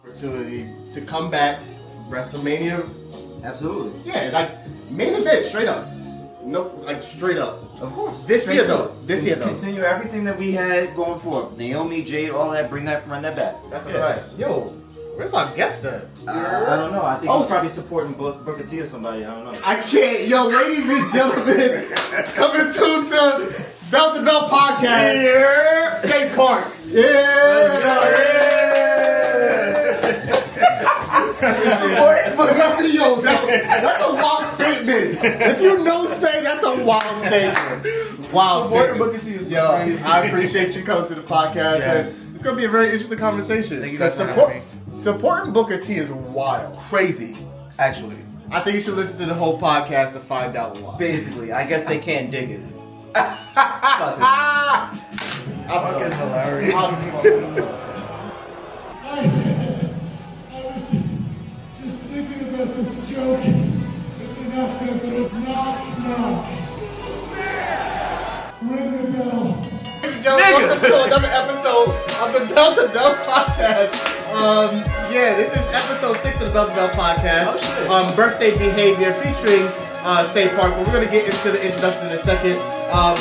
opportunity to come back, WrestleMania. Absolutely. Yeah, like main event, straight up. No, like straight up. Of course. This year though. Continue everything that we had going forward. Naomi, Jade, all that. Run that back. That's a fact. Yo, where's our guest at? I don't know. I think he's probably supporting Booker T or somebody. I don't know. I can't. Yo, ladies and gentlemen, coming to Bell to Bell podcast. Yeah. Saay Park. Yeah. Yo, that's a wild statement. If you know Saay, that's a wild statement. Wild statement. Yo, I appreciate you coming to the podcast. Yes. It's gonna be a very interesting conversation. Thank you guys for having me. Supporting Booker T is wild. Crazy, actually. I think you should listen to the whole podcast to find out why. Basically, I guess they can't dig it. Fucking hilarious. I was just thinking about this joke. It's enough to knock. Ring the bell. Ladies and gentlemen, welcome to another episode of the Bell to Bell podcast. This is episode 6 of the Bell to Bell podcast. Oh, shit. Birthday behavior featuring Saay Park. But we're gonna get into the introduction in a second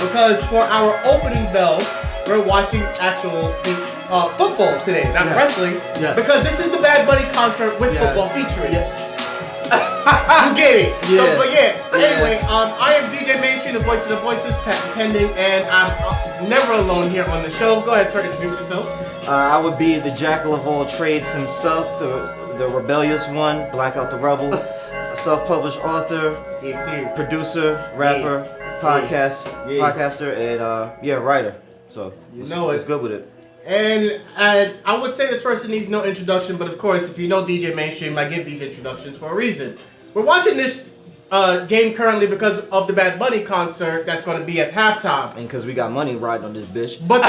because for our opening bell, we're watching actual football today, not wrestling. Yes. Because this is the Bad Bunny concert with football featuring. You get it. Yeah. So, anyway, I am DJ Mainstream, the voice of the voices, patent pending, and I'm never alone here on the show. Go ahead, sir, introduce yourself. I would be the jackal of all trades himself, the rebellious one, Blackout the Rebel, a self-published author, producer, rapper, podcaster, and writer. So it's good with it. And I would say this person needs no introduction, but of course, if you know DJ Mainstream, I give these introductions for a reason. We're watching this game currently because of the Bad Bunny concert that's going to be at halftime. And because we got money riding on this bitch. But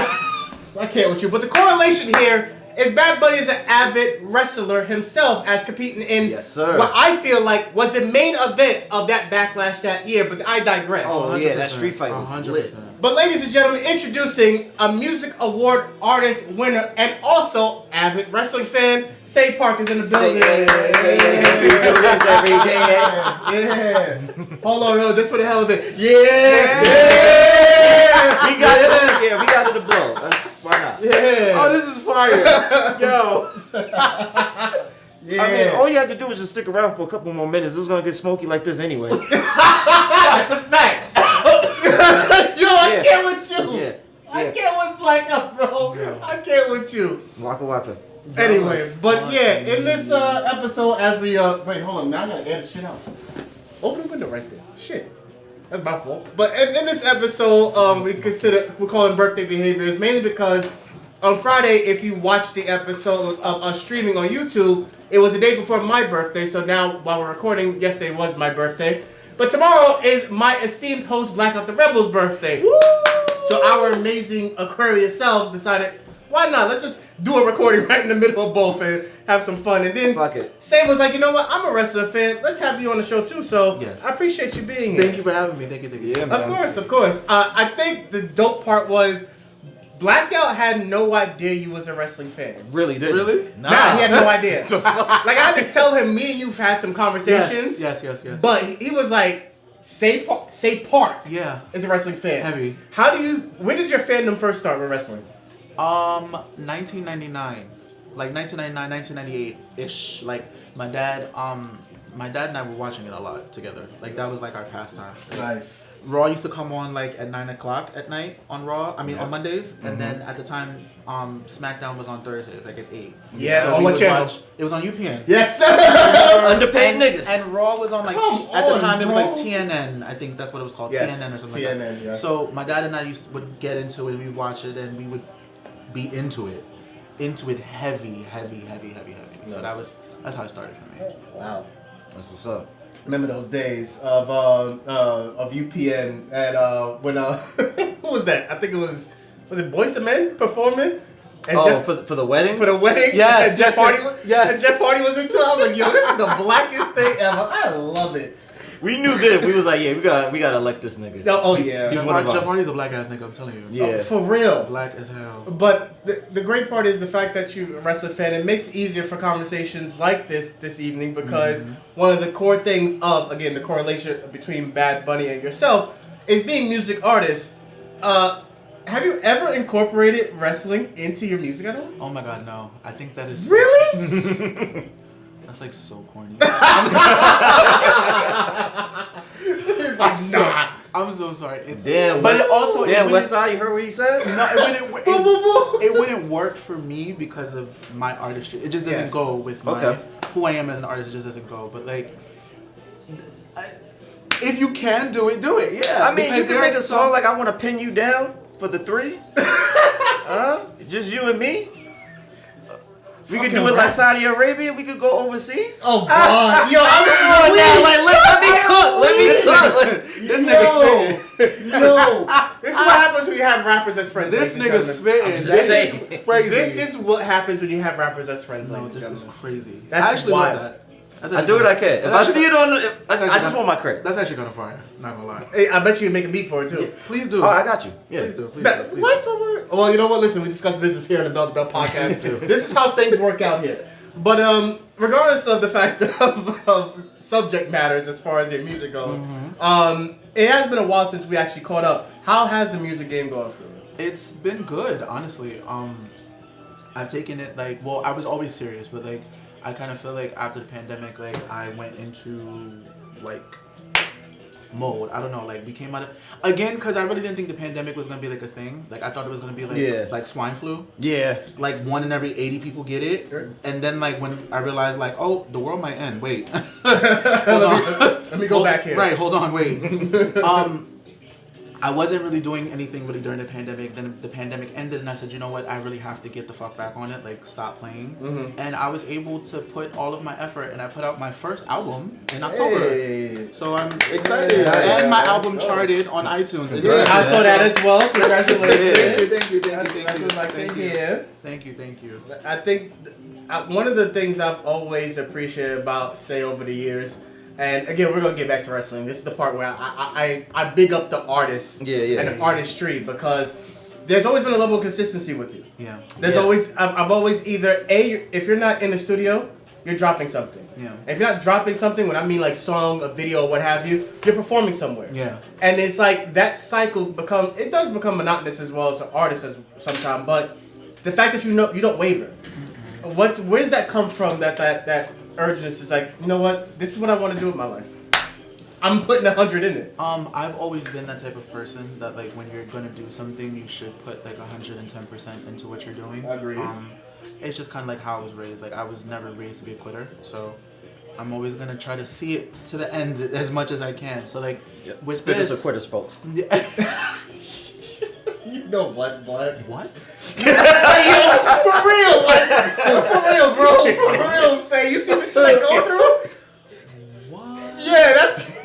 I can't with you. But the correlation here is Bad Bunny is an avid wrestler himself, as competing in what I feel like was the main event of that Backlash that year. But I digress. Oh yeah, that street fight was 100%. lit. But ladies and gentlemen, introducing a music award artist winner and also avid wrestling fan, Saay Park is in the building. We do this every day. Yeah. Hold on, yo, just for the hell of it. Yeah. We got it. Yeah, we got it to blow. Why not? Yeah. Oh, this is fire. Yo. Yeah. I mean, all you had to do was just stick around for a couple more minutes. It was gonna get smoky like this anyway. That's a fact. Yo, I can't with you. Yeah. I can't with Blackout, bro. I can't with you. Waka. Anyway, but in this episode, as we wait, hold on, now I gotta edit shit out. Open the window right there. Shit, that's my fault. But in this episode, we're calling birthday behaviors mainly because on Friday, if you watch the episode of us streaming on YouTube, it was the day before my birthday. So now, while we're recording, yesterday was my birthday. But tomorrow is my esteemed host Blackout the Rebel's birthday. Woo! So our amazing Aquarius selves decided, why not? Let's just do a recording right in the middle of both and have some fun. And then Saay was like, you know what? I'm a wrestling fan. Let's have you on the show too. So I appreciate you being here. Thank you for having me. Thank you. Yeah, man. Of course. I think the dope part was Blackout had no idea you was a wrestling fan. Really did. Really? Nah, he had no idea. Like I had to tell him, me and you've had some conversations. Yes. But he was like, Saay Park is a wrestling fan. Heavy. When did your fandom first start with wrestling? 1999. Like 1999, 1998-ish. Like my dad and I were watching it a lot together. Like that was like our pastime. Nice. Raw used to come on like at 9 o'clock at night on Raw. I mean on Mondays, and then at the time, SmackDown was on Thursdays, like at 8. Yeah, so on what channel? It was on UPN. Yes, sir. Underpaid niggas. And Raw was on like at the time it was like TNN. I think that's what it was called. Yes, TNN or something TNN, like that. yes. So my dad and I would get into it. We'd watch it, and we would be into it heavy. Nice. So that's how it started for me. Wow. That's what's up. Remember those days of UPN and when who was that? I think it was it Boyz II Men performing? And for the wedding? For the wedding? Yes. And Jeff Hardy was Yes. and Jeff Hardy was into it. I was like, yo, this is the blackest thing ever. I love it. We knew that. We was like, yeah, we gotta elect this nigga. Oh yeah. He's one of Jeff ours. Hardy's a black ass nigga. I'm telling you. Yeah. For real. Black as hell. But the great part is the fact that you're a wrestling fan. It makes it easier for conversations like this evening because one of the core things of, again, the correlation between Bad Bunny and yourself is being music artists. Have you ever incorporated wrestling into your music at all? Oh my god, no. I think that is Really? That's like so corny. I'm so sorry. It's, Damn, but it also damn, it Westside, you heard what he said? No, it wouldn't work for me because of my artistry. It just doesn't go with my who I am as an artist. It just doesn't go. But like, if you can do it, do it. Yeah. I mean, you can make a song like "I Want to Pin You Down" for the 3. Just you and me. We could do it like Saudi Arabia. We could go overseas. Oh God, yo, I'm on now. Like, let me cook. Let me cook. This nigga spitting. No, this is what happens when you have rappers as friends. This nigga spitting. This This is crazy. This is what happens when you have rappers as friends. No, ladies this and is gentlemen. crazy. That's I actually wild. love that. I do what I can. If I see it on, I just want my credit. That's actually gonna fire. Not gonna lie. Hey, I bet you can make a beat for it too. Please do. Oh, I got you. Yeah. Please do. Please That, do. Please what? do. Well, you know what? Listen, we discuss business here on the Bell to Bell podcast too. This is how things work out here. But regardless of the fact of subject matters as far as your music goes, it has been a while since we actually caught up. How has the music game gone for you? It's been good, honestly. I've taken it like, well, I was always serious, but like, I kind of feel like after the pandemic, like I went into like mode. I don't know, like we came out of again because I really didn't think the pandemic was gonna be like a thing. Like I thought it was gonna be like like swine flu. Yeah. Like 1 in every 80 people get it, and then like when I realized like, oh, the world might end. Wait, hold on. Let me go back here. Right, hold on, wait. I wasn't really doing anything really during the pandemic. Then the pandemic ended, and I said, you know what? I really have to get the fuck back on it. Like, stop playing. And I was able to put all of my effort, and I put out my first album in October. Hey. So I'm excited. And my album charted on iTunes. I saw that as well. Congratulations. Thank you. That's what I think here. Thank you. I think one of the things I've always appreciated about Saay over the years. And again, we're gonna get back to wrestling. This is the part where I big up the artists and the artistry because there's always been a level of consistency with you. Yeah. There's always I've always either if you're not in the studio, you're dropping something. Yeah. If you're not dropping something, when I mean like song, a video, what have you, you're performing somewhere. Yeah. And it's like that cycle does become monotonous as well as an artist sometimes. But the fact that you don't waver, where's that come from? That urgency is like, you know what? This is what I want to do with my life. I'm putting 100 in it. I've always been that type of person that like when you're gonna do something, you should put like 110% into what you're doing. Agreed. It's just kind of like how I was raised. Like I was never raised to be a quitter, so I'm always gonna try to see it to the end as much as I can. So like with Spitters this, are quitters, folks. You know what? What? For real, for real, bro. For real, Say. You see the shit I go through? What?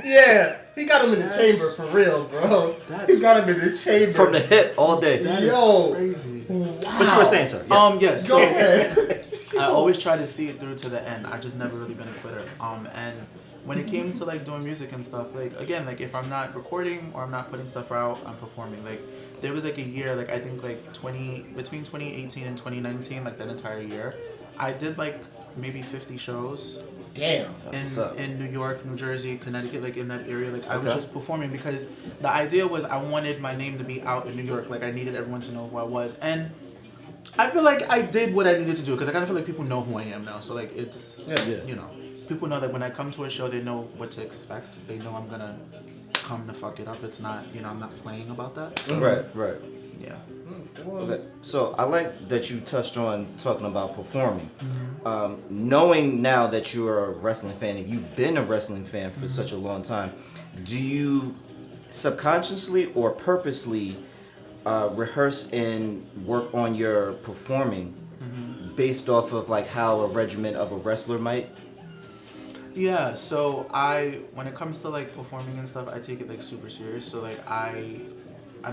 Yeah. He got him in the chamber for real, bro. He got him in the chamber. From the hip all day. That is crazy. Wow. What you were saying, sir? Yes. Yes. Go So ahead. I always try to see it through to the end. I just never really been a quitter. And when it came to like doing music and stuff, like again, like if I'm not recording or I'm not putting stuff out, I'm performing. Like there was like a year, like I think like between 2018 and 2019, like that entire year, I did like maybe 50 shows. Damn. In New York, New Jersey, Connecticut, like in that area, like I was just performing because the idea was I wanted my name to be out in New York. Like I needed everyone to know who I was, and I feel like I did what I needed to do because I kind of feel like people know who I am now. So like it's you know, people know that when I come to a show, they know what to expect. They know I'm gonna come to fuck it up. It's not, you know, I'm not playing about that. So, Right. yeah. Okay. So I like that you touched on talking about performing. Knowing now that you're a wrestling fan and you've been a wrestling fan for such a long time, do you subconsciously or purposely rehearse and work on your performing based off of like how a regiment of a wrestler might? Yeah, so when it comes to like performing and stuff, I take it like super serious. So like I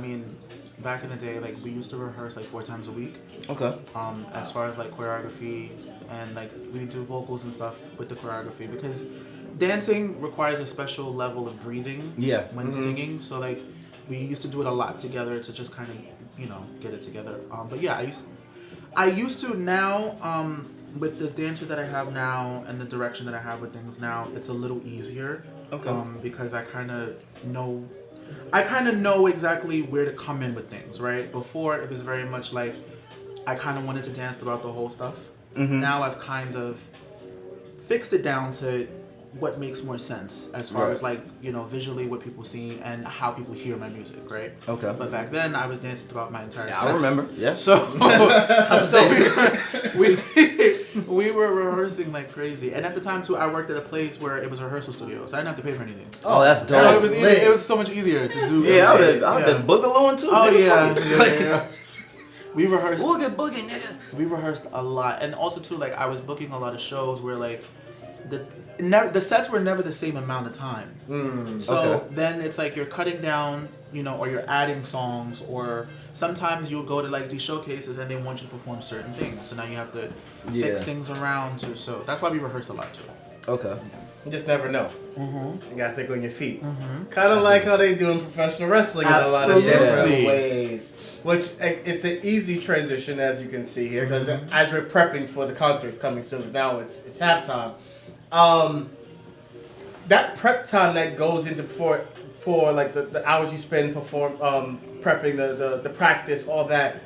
mean, back in the day, like we used to rehearse like 4 times a week. Okay. As far as like choreography and like we do vocals and stuff with the choreography because dancing requires a special level of breathing. Yeah. When singing, so like we used to do it a lot together to just kind of get it together. But yeah, I used to now. With the dancer that I have now and the direction that I have with things now, it's a little easier. Okay. Because I kind of know exactly where to come in with things, right? Before it was very much like I kind of wanted to dance throughout the whole stuff. Now I've kind of fixed it down to what makes more sense as far as like visually what people see and how people hear my music, right? Okay. But back then I was dancing throughout my entire set. I remember. Yeah. So we were rehearsing like crazy, and at the time too, I worked at a place where it was a rehearsal studio, so I didn't have to pay for anything. Oh, that's dope. So it was easy. It was so much easier to do. Yeah, I would have been boogalooing too. Oh nigga. yeah. We rehearsed. Boogie, boogie, nigga. We rehearsed a lot, and also too, like I was booking a lot of shows where like the sets were never the same amount of time. So then it's like you're cutting down, or you're adding songs, or sometimes you'll go to like these showcases and they want you to perform certain things. So now you have to fix things around too. So that's why we rehearse a lot too. Okay. You just never know. You gotta think on your feet. Kind of like how they do in professional wrestling in a lot of different ways. Which it's an easy transition, as you can see here, because as we're prepping for the concerts coming soon, now it's halftime. That prep time that goes into for like the hours you spend prepping the practice, all that.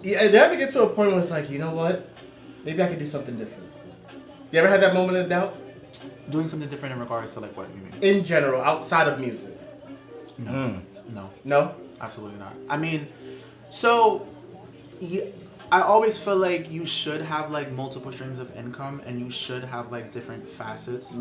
Did you ever get to a point where it's like, you know what? Maybe I could do something different. You ever had that moment of doubt? Doing something different in regards to like what you mean? In general, outside of music. No? Absolutely not. I mean, so I always feel like you should have like multiple streams of income, and you should have like different facets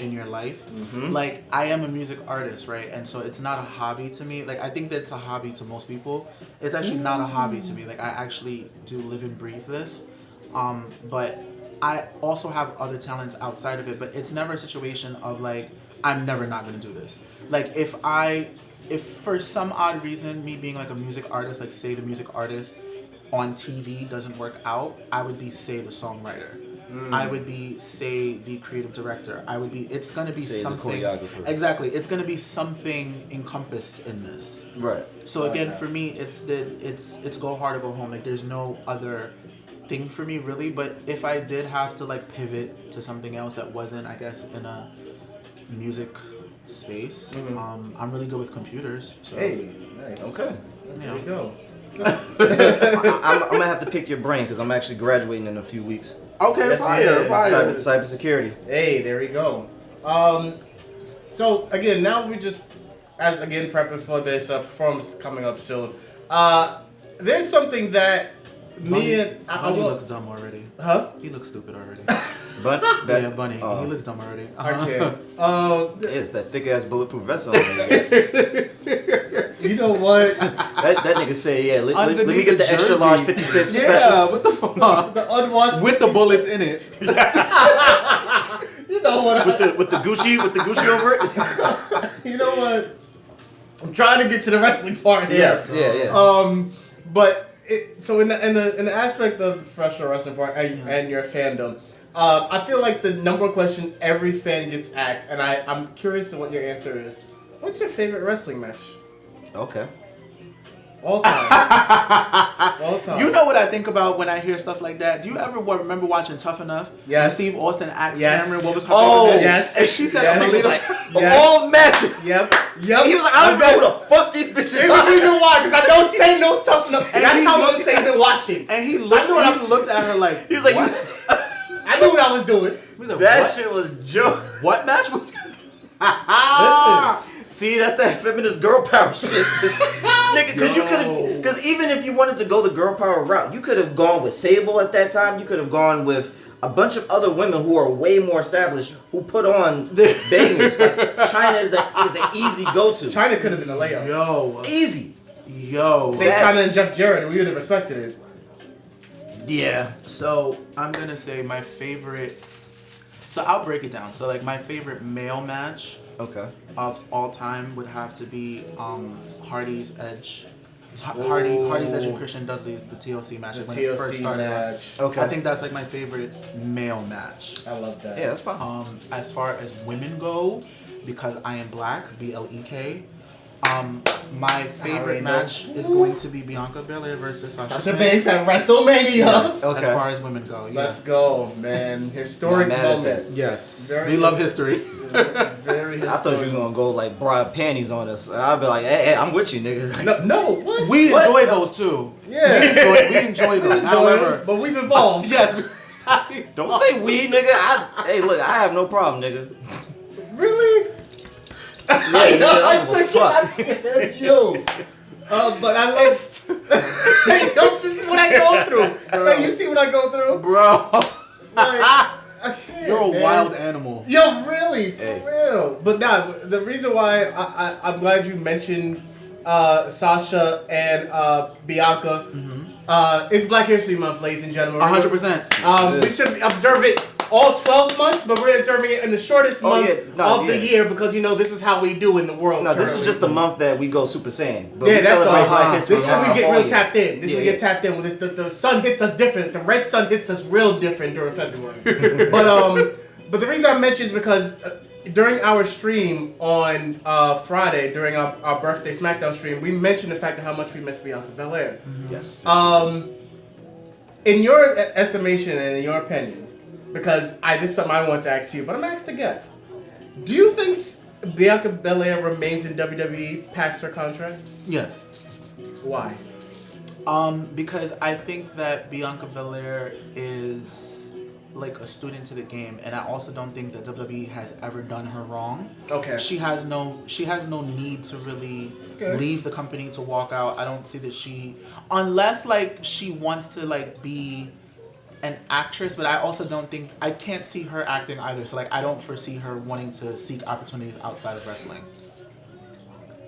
in your life. Like I am a music artist, right? And so it's not a hobby to me. Like I think that it's a hobby to most people. It's actually not a hobby to me. Like I actually do live and breathe this. But I also have other talents outside of it, but it's never a situation of like, I'm never not gonna do this. Like if for some odd reason, me being like a music artist, like say the music artist on TV doesn't work out, I would be say the songwriter. I would be say the creative director. It's gonna be say something. The choreographer. Exactly. It's gonna be something encompassed in this. Right. So again, for me, it's go hard or go home. Like there's no other thing for me really, but if I did have to like pivot to something else that wasn't, I guess, in a music space, I'm really good with computers. So. Hey, nice. Okay. There we go. I'm gonna have to pick your brain because I'm actually graduating in a few weeks. Okay, fire. Cybersecurity. Hey, there we go. So again, now we just prepping for this performance coming up soon. There's something that Bunny looks dumb already. Huh? He looks stupid already. Yeah, Bunny. He looks dumb already. Okay. It's that thick ass bulletproof vest on. You know what? that nigga say, let me get the extra large 50 cent special. Yeah, what the fuck? The unwashed with the bullets in it. You know what? With the Gucci over it. You know what? I'm trying to get to the wrestling part here. Yes, yeah. But so in the aspect of the professional wrestling part and your fandom, I feel like the number one question every fan gets asked, and I'm curious to what your answer is. What's your favorite wrestling match? Okay. All time. All time. You know what I think about when I hear stuff like that? Do you ever remember watching Tough Enough? Yes. When Steve Austin asked Cameron what was her favorite match? Yes. And she said, all matches. Yep. He was like, I don't know who the fuck these bitches are. It's the reason why, because I know Say knows Tough Enough. And that's how long Say's been watching. And he looked at her like, he was like, what? I knew what I was doing. Like, that shit was joke. What match was that? Listen. See, that's that feminist girl power shit. Nigga, because even if you wanted to go the girl power route, you could have gone with Sable at that time. You could have gone with a bunch of other women who are way more established who put on bangers. Like, China is an easy go-to. China could have been a layup. Yo. Easy. Yo. Say China and Jeff Jarrett, and we would have respected it. Yeah. So I'm gonna say my favorite. So I'll break it down. So like my favorite male match. Okay. Of all time would have to be Hardy's Edge Hardy's Edge and Christian Dudley's the TLC match. The When it first TLC started. match. Okay. I think that's like my favorite male match. I love that. Yeah, that's fine. As far as women go, because I am black, BLEK. My favorite match is going to be Bianca Belair versus Sasha Banks at WrestleMania. Yes, Okay. as far as women go. Yeah. Let's go, man. Historic Not mad at moment. that. Yes. Very We love history. Very historic. I thought you were gonna go like bra panties on us, and I'd be like, hey, I'm with you, nigga. No, what? We What? enjoy those too. Yeah. We enjoy those. Enjoy However, it, but we've evolved. yes. Don't say we, nigga. Hey, look, I have no problem, nigga. Really? Yeah, nigga, I I'm don't give a fuck. Yo. But I like. Yo, this is what I go through. So you see what I go through? Bro, Like, I can't, you're a man. wild animal. Yo, really, for Hey. real. But nah, the reason why I'm glad you mentioned Sasha and Bianca. It's Black History Month, ladies and gentlemen. 100%. We should observe it all 12 months, but we're observing it in the shortest month of the year because this is how we do in the world. No, this is currently. just the month that we go Super Saiyan. But Yeah, we that's celebrate all. Black History This is when we Month get all real year. tapped in. This is Yeah, when we get yeah. tapped in. When the sun hits us different. The red sun hits us real different during February. But the reason I mention is because during our stream on Friday, during our birthday SmackDown stream, we mentioned the fact of how much we miss Bianca Belair. Yes. In your estimation and in your opinion, because this is something I want to ask you, but I'm gonna ask the guest. Do you think Bianca Belair remains in WWE past her contract? Yes. Why? Because I think that Bianca Belair is like a student to the game, and I also don't think that WWE has ever done her wrong. Okay. She has no need to really leave the company to walk out. I don't see that unless like she wants to like be an actress, but I also I can't see her acting either. So like I don't foresee her wanting to seek opportunities outside of wrestling.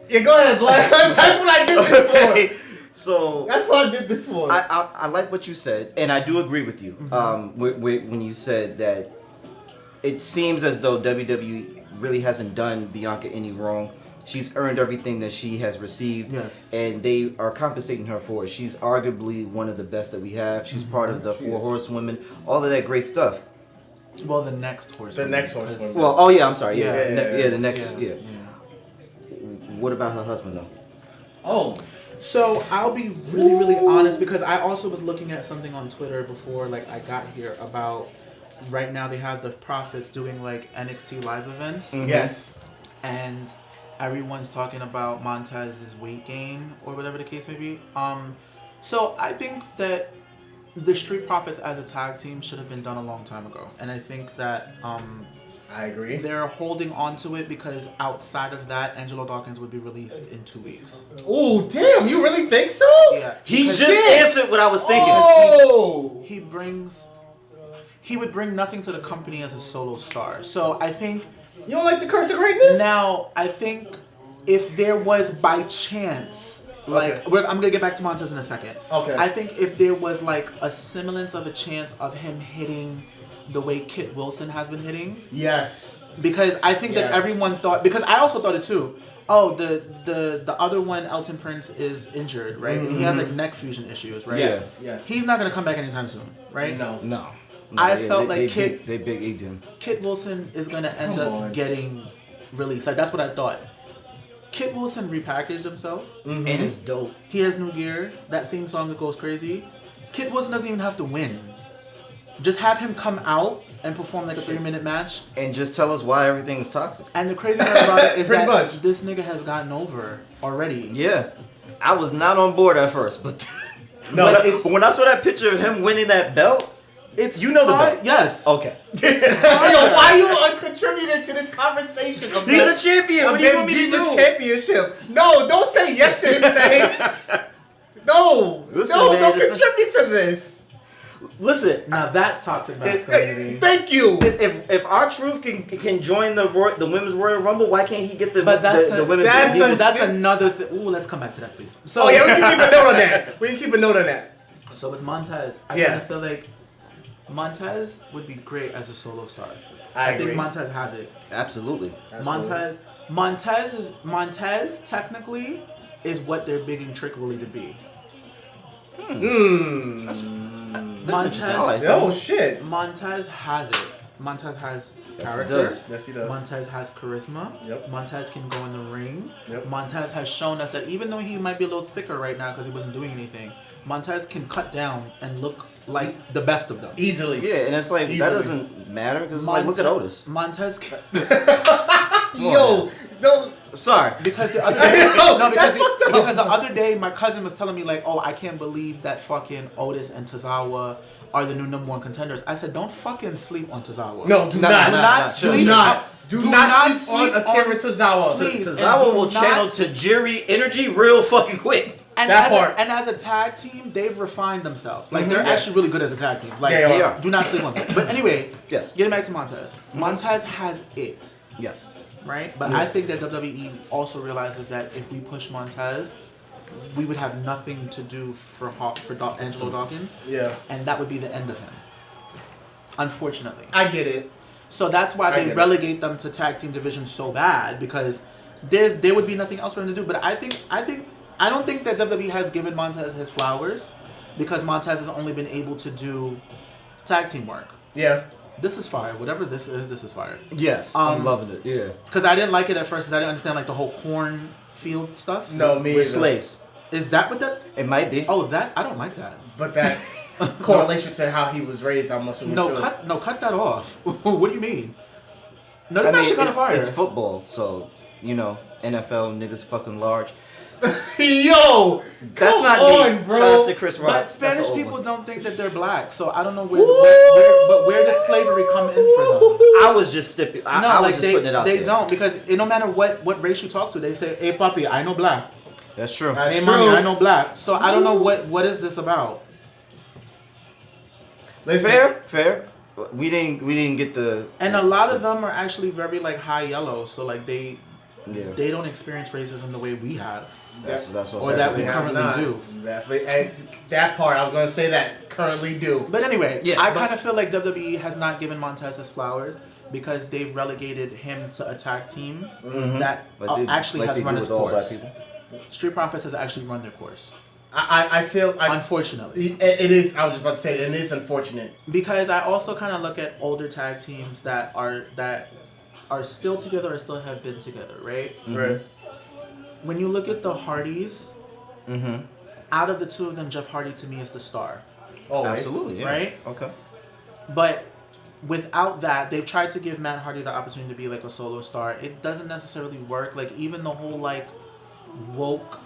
Yeah, go ahead, Black. That's what I did this for. So That's what I did this for. I like what you said, and I do agree with you. When you said that it seems as though WWE really hasn't done Bianca any wrong. She's earned everything that she has received. Yes. And they are compensating her for it. She's arguably one of the best that we have. She's part of the Four Horsewomen. All of that great stuff. Well, the next horsewoman. The next horsewoman. Well, oh yeah, I'm sorry. Yeah, Yeah, the next. yeah. What about her husband though? Oh. So I'll be really, really honest because I also was looking at something on Twitter before like I got here about right now they have the Profits doing like NXT live events. Mm-hmm. Yes. And everyone's talking about Montez's weight gain or whatever the case may be. So I think that the Street Profits as a tag team should have been done a long time ago. And I think that I agree. they're holding on to it because outside of that, Angelo Dawkins would be released in 2 weeks. Oh, damn. You really think so? Yeah. He Because just answered what I was thinking. Oh. he would bring nothing to the company as a solo star. So I think You don't like the curse of greatness? now, I think if there was by chance, like, Okay. I'm going to get back to Montez in a second. Okay. I think if there was like a semblance of a chance of him hitting the way Kit Wilson has been hitting, Yes. because I think that Yes. everyone thought, because I also thought it too, oh, the other one, Elton Prince, is injured, right? And he has like neck fusion issues, right? Yes. Yes. He's not going to come back anytime soon, right? No. I felt like they big egged him. Kit Wilson is going to end Come up on. getting released. Like, that's what I thought. Kit Wilson repackaged himself. And it's dope. He has new gear. That theme song that goes crazy. Kit Wilson doesn't even have to win. Just have him come out and perform like a 3-minute match. And just tell us why everything is toxic. And the crazy part about it is Pretty that much. this nigga has gotten over already. Yeah. I was not on board at first, but No, but when I saw that picture of him winning that belt, It's you know the fine. belt. Yes. Okay. why you contributed to this conversation? Of He's the- a champion. Of What do you them want me to Divas do? Championship. No, don't say yes to this, Say. No. Listen, no, man, don't it's- contribute to this. Listen, Now that's toxic masculinity. Thank you. if our truth can join the women's Royal Rumble, why can't he get the But that's the a- women's? that's Divas? a- That's another thing. Ooh, let's come back to that, please. So, Oh yeah, we can keep a note on that. We can keep a note on that. So with Montez, I Yeah. kind of feel like Montez would be great as a solo star. I agree. think Montez has it. Absolutely. Montez technically is what they're bigging Trick Willie to be. That's Montez, I like that. Oh shit. Montez has it. Montez has Yes, he character. does. Yes, he does. Montez has charisma. Yep. Montez can go in the ring. Yep. Montez has shown us that even though he might be a little thicker right now because he wasn't doing anything, Montez can cut down and look like the best of them. Easily. Yeah, and it's like, that Easily. doesn't matter because it's like, look at Otis. Montez, Yo, no. Sorry. because the other day, Yo, that's fucked up. because the other day my cousin was telling me like, oh, I can't believe that fucking Otis and Tozawa are the new number one contenders. I said, don't fucking sleep on Tozawa. No, do No, not. no, no, not no, sleep. Do not. on- Do not sleep on Akira on- Tozawa. Please. and Tozawa do will not- channel Tajiri energy real fucking quick. And That as part. and as a tag team, they've refined themselves. Like they're actually really good as a tag team. Like They are. do not sleep on them. But anyway, Yes. getting back to Montez. Montez has it, Yes. right? But I think that WWE also realizes that if we push Montez, we would have nothing to do for Angelo Dawkins, Yeah. and that would be the end of him. Unfortunately. I get it. So that's why I they get it. relegate them to tag team division so bad because there would be nothing else for him to do. But I don't think that WWE has given Montez his flowers because Montez has only been able to do tag team work. Yeah. This is fire. Whatever this is fire. Yes. I'm loving it. Yeah. Because I didn't like it at first because I didn't understand like the whole cornfield stuff. No, me We're either. slaves. Is that what that? It might be. Oh, that I don't like that. But that's correlation to how he was raised, I'm assuming. No, too. cut that off. What do you mean? No, that's actually kind of fire. It's football, so, NFL niggas fucking large. Yo! That's come not on, me. bro. Shout out to Chris Rock. But That's Spanish an old people one. don't think that they're black, so I don't know where does slavery come in for them? I was just I was just putting it out they there. don't because no matter what race you talk to, they say, "Hey, papi, I know black. That's true. That's Hey, true. mommy, I know black." So I don't know what is this about. Listen, Fair. We didn't get the. And a lot of them are actually very like high yellow, so like they Yeah. don't experience racism the way we have. That's what Or that we They have currently not. do. And that part, I was going to say that currently do. But anyway, Yeah, I but- kind of feel like WWE has not given Montez his flowers because they've relegated him to a tag team that actually has run its course. Street Profits has actually run their course. I feel... Unfortunately. It is, I was just about to say, it is unfortunate. Because I also kind of look at older tag teams that are still together or still have been together, right? Right. When you look at the Hardys, out of the two of them, Jeff Hardy to me is the star. Always. Absolutely. Yeah. Right? Okay. But without that, they've tried to give Matt Hardy the opportunity to be like a solo star. It doesn't necessarily work. Like even the whole like woke,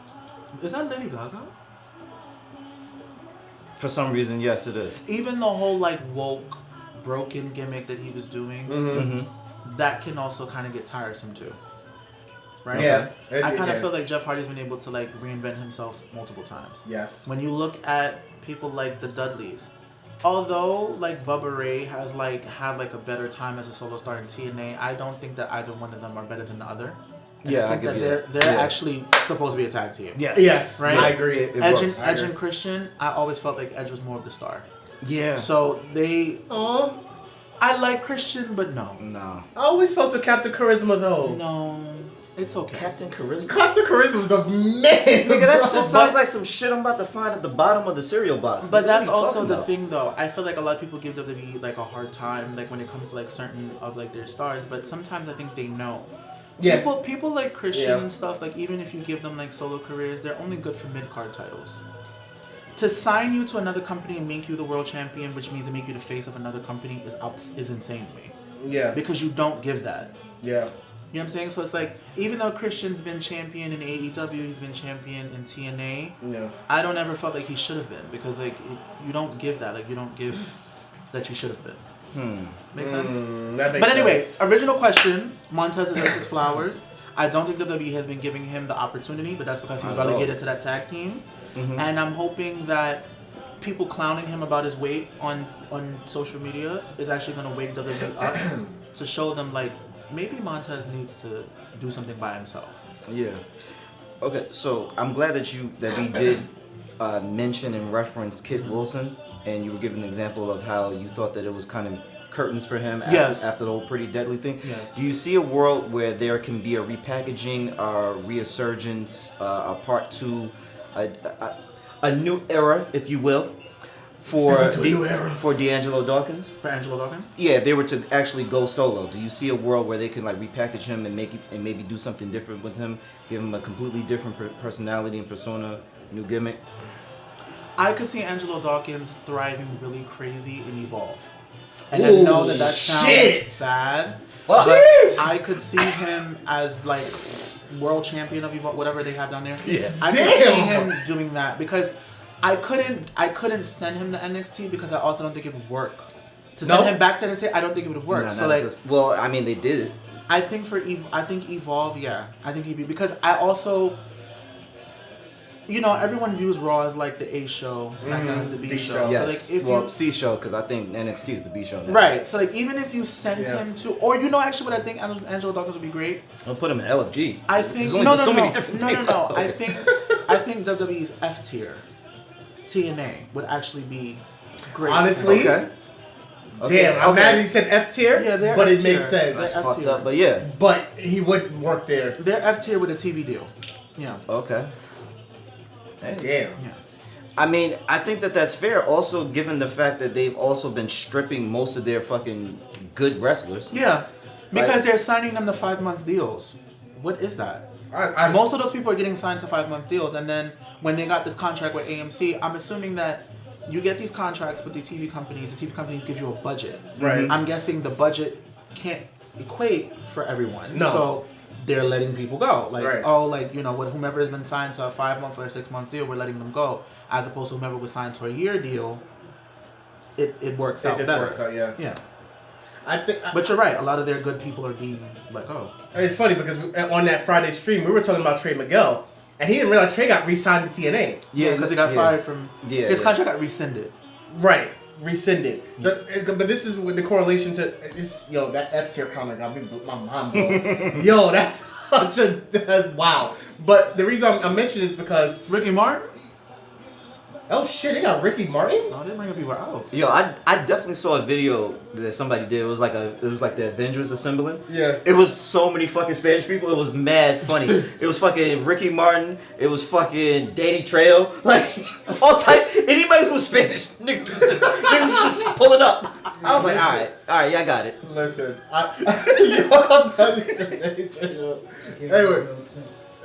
is that Lady Gaga? For some reason, yes, it is. Even the whole like woke, broken gimmick that he was doing, that can also kind of get tiresome too. Right? Yeah. I kind of Yeah. feel like Jeff Hardy's been able to like reinvent himself multiple times. Yes. When you look at people like the Dudleys, although like Bubba Ray has like had like a better time as a solo star in TNA, I don't think that either one of them are better than the other. And Yeah, I think I give that you that. they're Yeah. actually supposed to be a tag team. Yes. Right? I agree. It Edge, works. Edge and Christian, I always felt like Edge was more of the star. Yeah. So they, Oh, I like Christian, but no, No. I always felt the Captain Charisma, though. no, it's okay. Captain Charisma. Captain Charisma was the man. Nigga, that bro. shit sounds like some shit I'm about to find at the bottom of the cereal box. But Nigga, that's what are you also talking the about? thing, though. I feel like a lot of people give WWE like a hard time, like when it comes to like certain of like their stars. But sometimes I think they know. Yeah. People like Christian Yeah. and stuff. Like even if you give them like solo careers, they're only good for mid card titles. To sign you to another company and make you the world champion, which means to make you the face of another company, is insane to me. Yeah. Because you don't give that. Yeah. You know what I'm saying? So it's like, even though Christian's been champion in AEW, he's been champion in TNA, Yeah. I don't ever felt like he should have been. Because, like, you don't give that. Like, you don't give that you should have been. Make sense? That makes But anyway, sense. original question, Montez deserves his flowers. I don't think WWE has been giving him the opportunity, but that's because he's relegated to that tag team. And I'm hoping that people clowning him about his weight on social media is actually going to wake WWE up to show them, like, maybe Montez needs to do something by himself. Yeah. Okay, so I'm glad that we did mention and reference Kit Wilson, and you were giving an example of how you thought that it was kind of curtains for him Yes. after the whole Pretty Deadly thing. Yes. Do you see a world where there can be a repackaging, a resurgence, a part 2, a new era, if you will, for for D'Angelo Dawkins? For Angelo Dawkins? Yeah, if they were to actually go solo, do you see a world where they can like repackage him and maybe do something different with him, give him a completely different personality and persona, new gimmick? I could see Angelo Dawkins thriving really crazy in Evolve. And I know that sounds bad, but I could see him as like world champion of Evolve, whatever they have down there. Yeah. I could see him doing that because I couldn't send him to NXT because I also don't think it would work. To send him back to NXT, I don't think it would work. So like, well, I mean, they did it. I think Evolve, yeah, I think he'd be, because I also, you know, everyone views Raw as like the A show, SmackDown as the B show. Yes. So like, if C show, because I think NXT is the B show now. Right. So like, even if you sent him to, or you know, actually, what I think Angelo Dawkins would be great. I'll put him in LFG. I think no. Okay. I think WWE's F tier, TNA would actually be great. Honestly. Damn, I'm mad that you said F tier, but it makes sense. That's fucked up, but yeah. But he wouldn't work there. They're F tier with a TV deal. Yeah. Okay. Hey. Damn. Yeah. I mean, I think that's fair. Also, given the fact that they've also been stripping most of their fucking good wrestlers. Yeah. Because they're signing them to 5-month deals. What is that? Most of those people are getting signed to 5-month deals, and then when they got this contract with AMC, I'm assuming that you get these contracts with the TV companies. The TV companies give you a budget. Right. I'm guessing the budget can't equate for everyone. No. So they're letting people go. Like, right. like, you know, whomever has been signed to a 5-month or a 6-month deal, we're letting them go. As opposed to whomever was signed to a year deal, it works out better. It just works out, yeah. Yeah. But you're right. A lot of their good people are being let go. It's funny because on that Friday stream, we were talking about Trey Miguel, and he didn't realize Trey got re-signed to TNA. Yeah, because he got fired from... his contract got rescinded. Right. Rescinded. But this is with the correlation to... that F tier comment got me my mind blown. Yo, that's wow. But the reason I'm mentioning is because... Ricky Martin? Oh shit, they got Ricky Martin? No, they bringing people out. Yo, I definitely saw a video that somebody did. It was like the Avengers assembling. Yeah. It was so many fucking Spanish people. It was mad funny. It was fucking Ricky Martin. It was fucking Danny Trejo. Like all type. Anybody who's Spanish, niggas was just pulling up. I was like, all right, yeah, I got it. Listen, I'm about to say Danny Trejo. Anyway.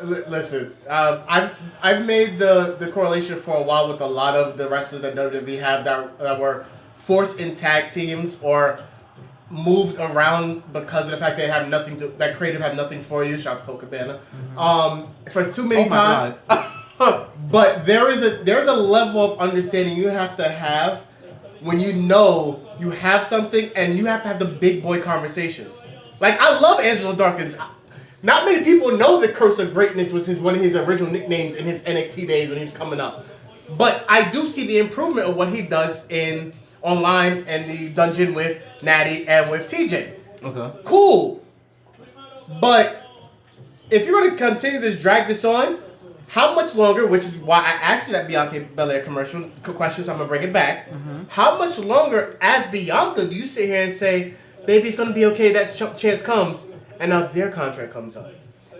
Listen, I've made the correlation for a while with a lot of the wrestlers that WWE have that were forced in tag teams or moved around because of the fact they have nothing to, that creative have nothing for you. Shout out to Cole Cabana. For too many times. But there's a level of understanding you have to have when you know you have something and you have to have the big boy conversations. Like, I love Angelo Dawkins. Not many people know the Curse of Greatness was one of his original nicknames in his NXT days when he was coming up. But I do see the improvement of what he does in online and the dungeon with Natty and with TJ. Okay. Cool. But if you're going to continue to drag this on, how much longer, which is why I asked you that Bianca Belair commercial question, so I'm going to bring it back. How much longer as Bianca do you sit here and say, baby, it's going to be okay, that chance comes, and now their contract comes up?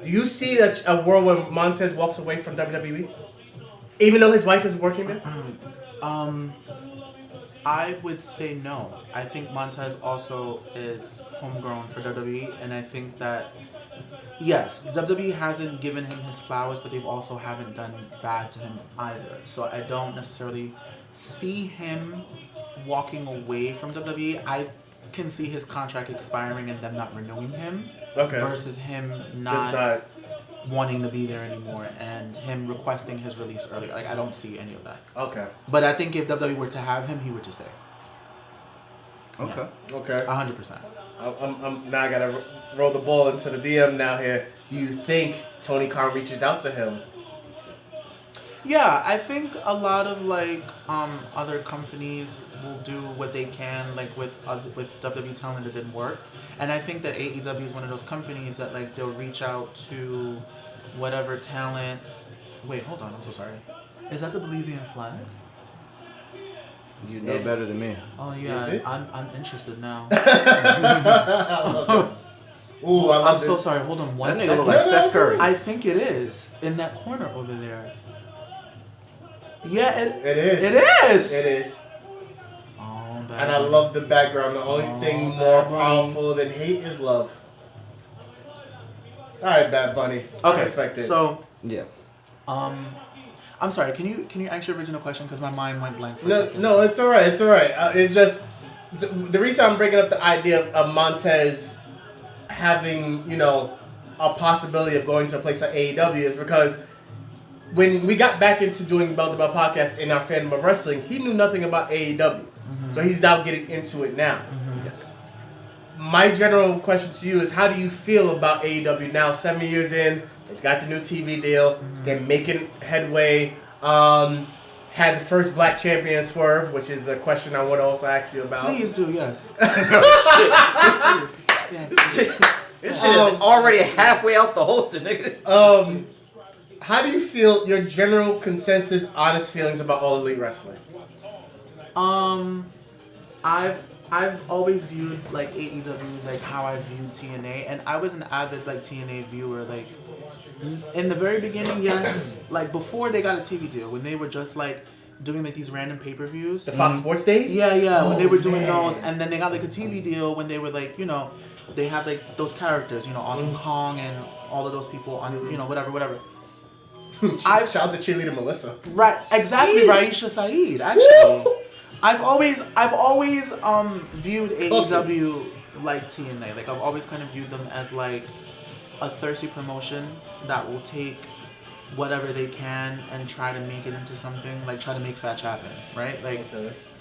Do you see a world where Montez walks away from WWE? Even though his wife is working there? I would say no. I think Montez also is homegrown for WWE, and I think that, yes, WWE hasn't given him his flowers, but they've also haven't done bad to him either. So I don't necessarily see him walking away from WWE. I can see his contract expiring and them not renewing him. Okay. Versus him not wanting to be there anymore and him requesting his release earlier. Like, I don't see any of that. Okay. But I think if WWE were to have him, he would just stay. Okay. Yeah. Okay. 100%. I'm now I gotta roll the ball into the DM now here. Do you think Tony Khan reaches out to him? Yeah, I think a lot of other companies will do what they can, like with WWE talent that didn't work, and I think that AEW is one of those companies that they'll reach out to whatever talent. Wait, hold on, I'm so sorry. Is that the Belizean flag? You know better than me. Oh yeah, I'm interested now. Ooh, I'm so sorry. Hold on one That nigga second. look like Steph Curry. I think it is in that corner over there. Yeah, it is. It is. It is. Oh, bad And I Bunny. love the background. The only thing more powerful than hate is love. All right, Bad Bunny. Okay, I respect it. so Yeah. I'm sorry. Can you ask your original question? Because my mind went blank for a second. No, it's all right. It's all right. It's just the reason I'm bringing up the idea of Montez having, a possibility of going to a place like AEW is because when we got back into doing Bell to Bell podcast in our fandom of wrestling, he knew nothing about AEW. Mm-hmm. So he's now getting into it now. Mm-hmm. Yes. My general question to you is, how do you feel about AEW now, 7 years in? They've got the new TV deal. Mm-hmm. They're making headway. Had the first black champion Swerve, which is a question I want to also ask you about. Please do, yes. This shit is already halfway out the holster, nigga. How do you feel, your general consensus, honest feelings about All Elite Wrestling? I've always viewed like AEW like how I viewed TNA, and I was an avid like TNA viewer. Like in the very beginning, yes, like before they got a TV deal, when they were just like doing like these random pay-per-views. The Fox Sports days? Yeah, when they were doing those, and then they got like a TV deal when they were like, they had like those characters, Awesome Kong and all of those people on, whatever. Shout out to cheerleader Melissa. Right, exactly, Raisha Saeed, actually. I've always viewed AEW like TNA. Like I've always kind of viewed them as like a thirsty promotion that will take whatever they can and try to make it into something, like try to make fetch happen, right? Like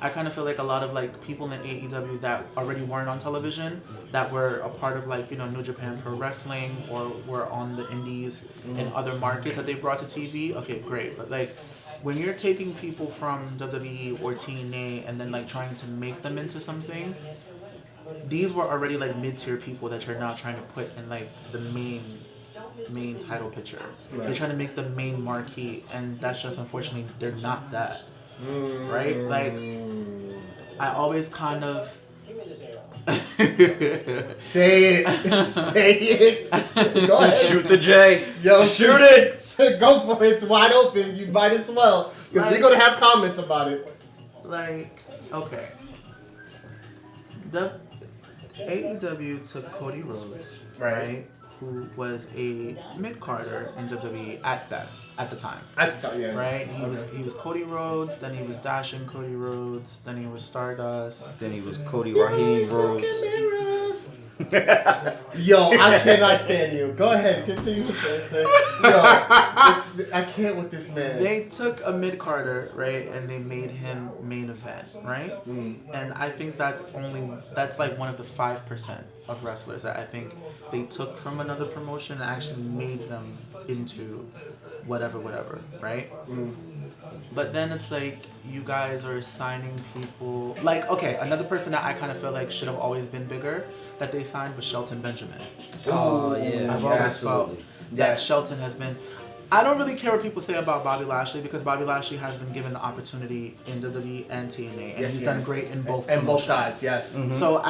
I kind of feel like a lot of like people in AEW that already weren't on television, that were a part of like, New Japan Pro Wrestling or were on the indies in other markets that they brought to TV, okay, great. But like when you're taking people from WWE or TNA and then like trying to make them into something, these were already like mid-tier people that you're now trying to put in like the main title picture. Right. They're trying to make the main marquee, and that's just unfortunately they're not that. Right? Like I always kind of Say it. Go ahead. Shoot the J. Yo, shoot it. Go for it. It's wide open. You might as well, because we're gonna have comments about it. Like, okay. The AEW took Cody Rhodes, right? Who was a mid-carder in WWE at best at the time. At the time, yeah. Right? He was Cody Rhodes, then he was Dashing Cody Rhodes, then he was Stardust. Then he was Cody Raheem Rhodes. Yo, I cannot stand you. Go ahead, continue with this. Yo, I can't with this man. They took a mid-carder, right, and they made him main event, right? And I think that's like one of the 5% of wrestlers that I think they took from another promotion and actually made them into whatever, right? But then it's like you guys are signing people like, okay, another person that I kind of feel like should have always been bigger that they signed was Shelton Benjamin. Oh yeah, I've always felt that Shelton has been. I don't really care what people say about Bobby Lashley, because Bobby Lashley has been given the opportunity in WWE and TNA, and he's done great in both. And both sides, yes. Mm-hmm. So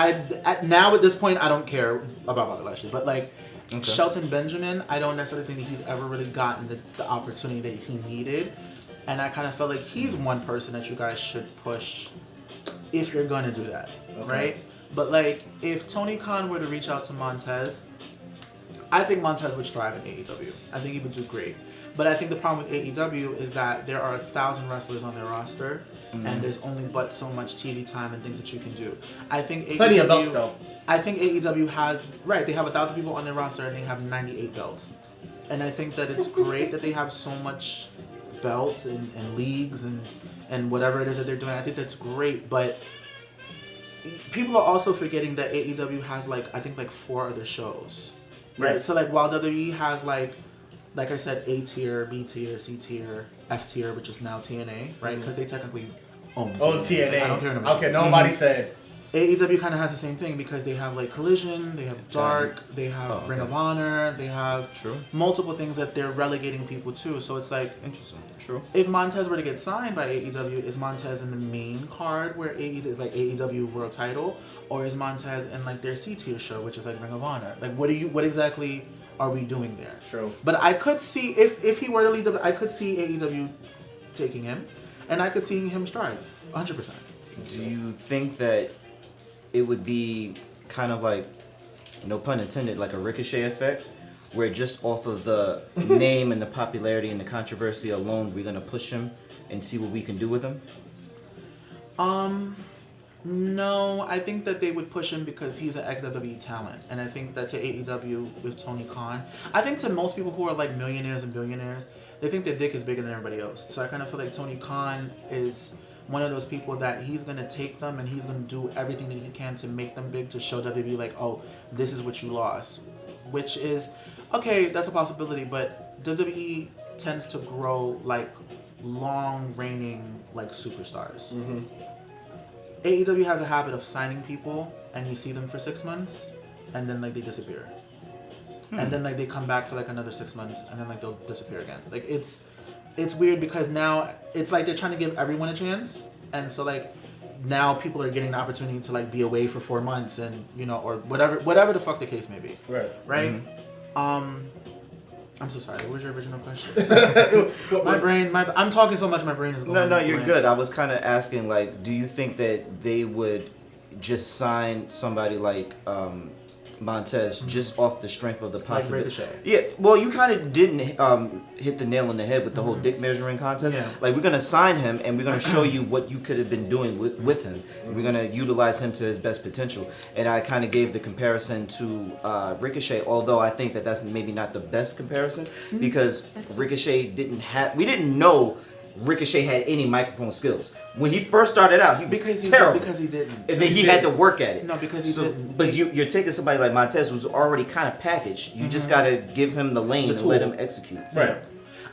now at this point, I don't care about Bobby Lashley, but like Shelton Benjamin, I don't necessarily think that he's ever really gotten the opportunity that he needed, and I kind of felt like he's one person that you guys should push if you're gonna do that, right? But like if Tony Khan were to reach out to Montez, I think Montez would strive in AEW. I think he would do great. But I think the problem with AEW is that there are 1,000 wrestlers on their roster, and there's only but so much TV time and things that you can do. I think plenty of belts though. I think AEW has they have 1,000 people on their roster and they have 98 belts, and I think that it's great that they have so much belts and leagues and whatever it is that they're doing. I think that's great, but people are also forgetting that AEW has I think 4 other shows. Right. Yes. So while WWE has like I said, A tier, B tier, C tier, F tier, which is now TNA, right? Because they technically own TNA. TNA. I don't care. Okay, nobody said. AEW kind of has the same thing because they have like Collision, they have Dark, they have Ring of Honor, they have multiple things that they're relegating people to. So it's like interesting. True. If Montez were to get signed by AEW, is Montez in the main card where AEW is like AEW World Title, or is Montez in like their C-tier show, which is like Ring of Honor? Like, what exactly are we doing there? True. But I could see if he were to leave, I could see AEW taking him, and I could see him strive 100%. Do you think that it would be kind of like, no pun intended, like a Ricochet effect, where just off of the name and the popularity and the controversy alone, we're gonna push him and see what we can do with him? No, I think that they would push him because he's an ex-WWE talent, and I think that to AEW with Tony Khan, I think to most people who are like millionaires and billionaires, they think their dick is bigger than everybody else. So I kind of feel like Tony Khan is one of those people that he's going to take them and he's going to do everything that he can to make them big, to show WWE like, oh, this is what you lost. Which is, okay, that's a possibility, but WWE tends to grow like long reigning like superstars. Mm-hmm. AEW has a habit of signing people and you see them for 6 months and then like they disappear. And then like they come back for like another 6 months and then like they'll disappear again. Like it's weird because now it's like they're trying to give everyone a chance, and so like now people are getting the opportunity to like be away for 4 months and or whatever the fuck the case may be. Right. Mm-hmm. I'm so sorry. What was your original question? I'm talking so much my brain is going. No, you're good. I was kind of asking like, do you think that they would just sign somebody like Montez just off the strength of the possibility? Like Ricochet. Yeah, well, you kind of didn't hit the nail on the head with the whole dick measuring contest. Yeah. Like, we're going to sign him and we're going to show you what you could have been doing with him. We're going to utilize him to his best potential. And I kind of gave the comparison to Ricochet, although I think that that's maybe not the best comparison because Ricochet we didn't know Ricochet had any microphone skills. When he first started out, he was terrible. Because he didn't. And then he had to work at it. No, because he didn't. But you're taking somebody like Montez who's already kind of packaged. You just got to give him the lane and let him execute. Right. Yeah.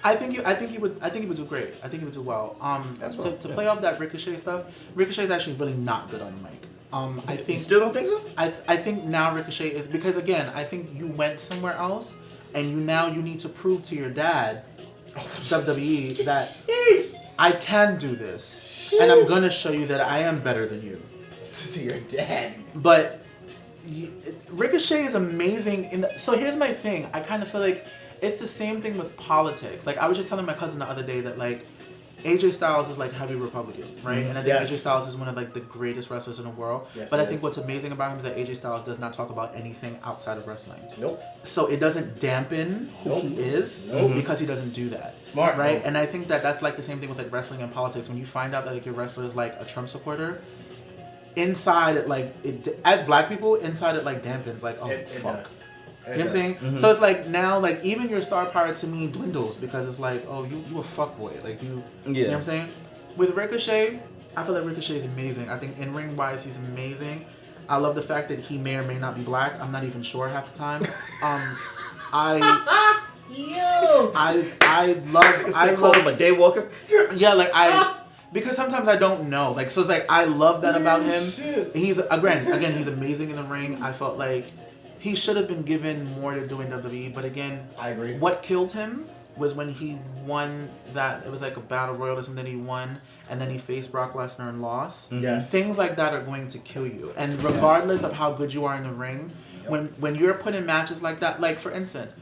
I think he would do great. I think he would do well. To play off that Ricochet stuff, Ricochet is actually really not good on the mic. I think. You still don't think so? I think now Ricochet is, because again, I think you went somewhere else and you need to prove to your dad, WWE, that I can do this. And I'm going to show you that I am better than you. To your dad. But Ricochet is amazing. So here's my thing. I kind of feel like it's the same thing with politics. Like, I was just telling my cousin the other day that, like, AJ Styles is, like, heavy Republican, right? And I think AJ Styles is one of, like, the greatest wrestlers in the world. Yes, but I think what's amazing about him is that AJ Styles does not talk about anything outside of wrestling. Nope. So it doesn't dampen who he is because he doesn't do that. Smart. Right? Nope. And I think that that's, like, the same thing with, like, wrestling and politics. When you find out that, like, your wrestler is, like, a Trump supporter, inside it, like, as black people, inside it, like, dampens. Like, oh, fuck. You know what I'm saying? Mm-hmm. So it's like now, like, even your star power to me dwindles because it's like, oh, you a fuckboy. Like, you know what I'm saying? With Ricochet, I feel like Ricochet is amazing. I think in-ring wise, he's amazing. I love the fact that he may or may not be black. I'm not even sure half the time. I call him a daywalker. Yeah, like because sometimes I don't know. Like, so it's like I love that about him. Shit. He's again, he's amazing in the ring. I felt like he should have been given more to do in WWE, but again, I agree. What killed him was when he won that, it was like a battle royal or something that he won, and then he faced Brock Lesnar and lost. Yes. Things like that are going to kill you. And regardless of how good you are in the ring, when you're put in matches like that, like for instance,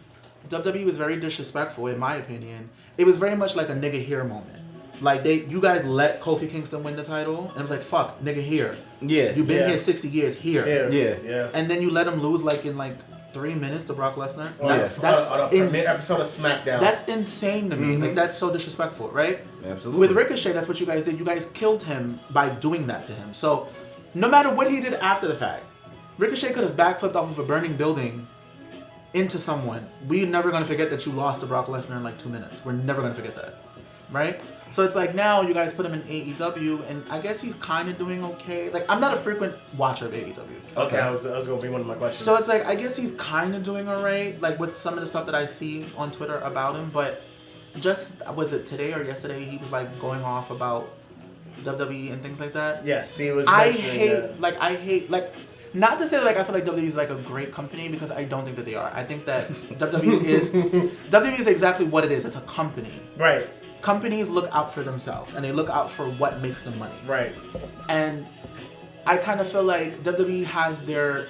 WWE was very disrespectful in my opinion. It was very much like a nigga here moment. Like you guys let Kofi Kingston win the title, and it was like, fuck, nigga here. Yeah. You've been here 60 years here. Yeah. And then you let him lose like in like 3 minutes to Brock Lesnar. That's on a premiere episode of SmackDown. That's insane to me. Like, that's so disrespectful, right? Absolutely. With Ricochet, that's what you guys did. You guys killed him by doing that to him. So no matter what he did after the fact, Ricochet could have backflipped off of a burning building into someone. We're never going to forget that you lost to Brock Lesnar in like 2 minutes. We're never going to forget that. Right? So it's like now you guys put him in AEW, and I guess he's kind of doing okay. Like, I'm not a frequent watcher of AEW. Okay, that was going to be one of my questions. So it's like, I guess he's kind of doing alright, like with some of the stuff that I see on Twitter about him, but just, was it today or yesterday, he was like going off about WWE and things like that. Yes, he was. I hate not to say like I feel like WWE is like a great company because I don't think that they are. I think that WWE is exactly what it is. It's a company. Right. Companies look out for themselves and they look out for what makes them money. Right. And I kind of feel like WWE has their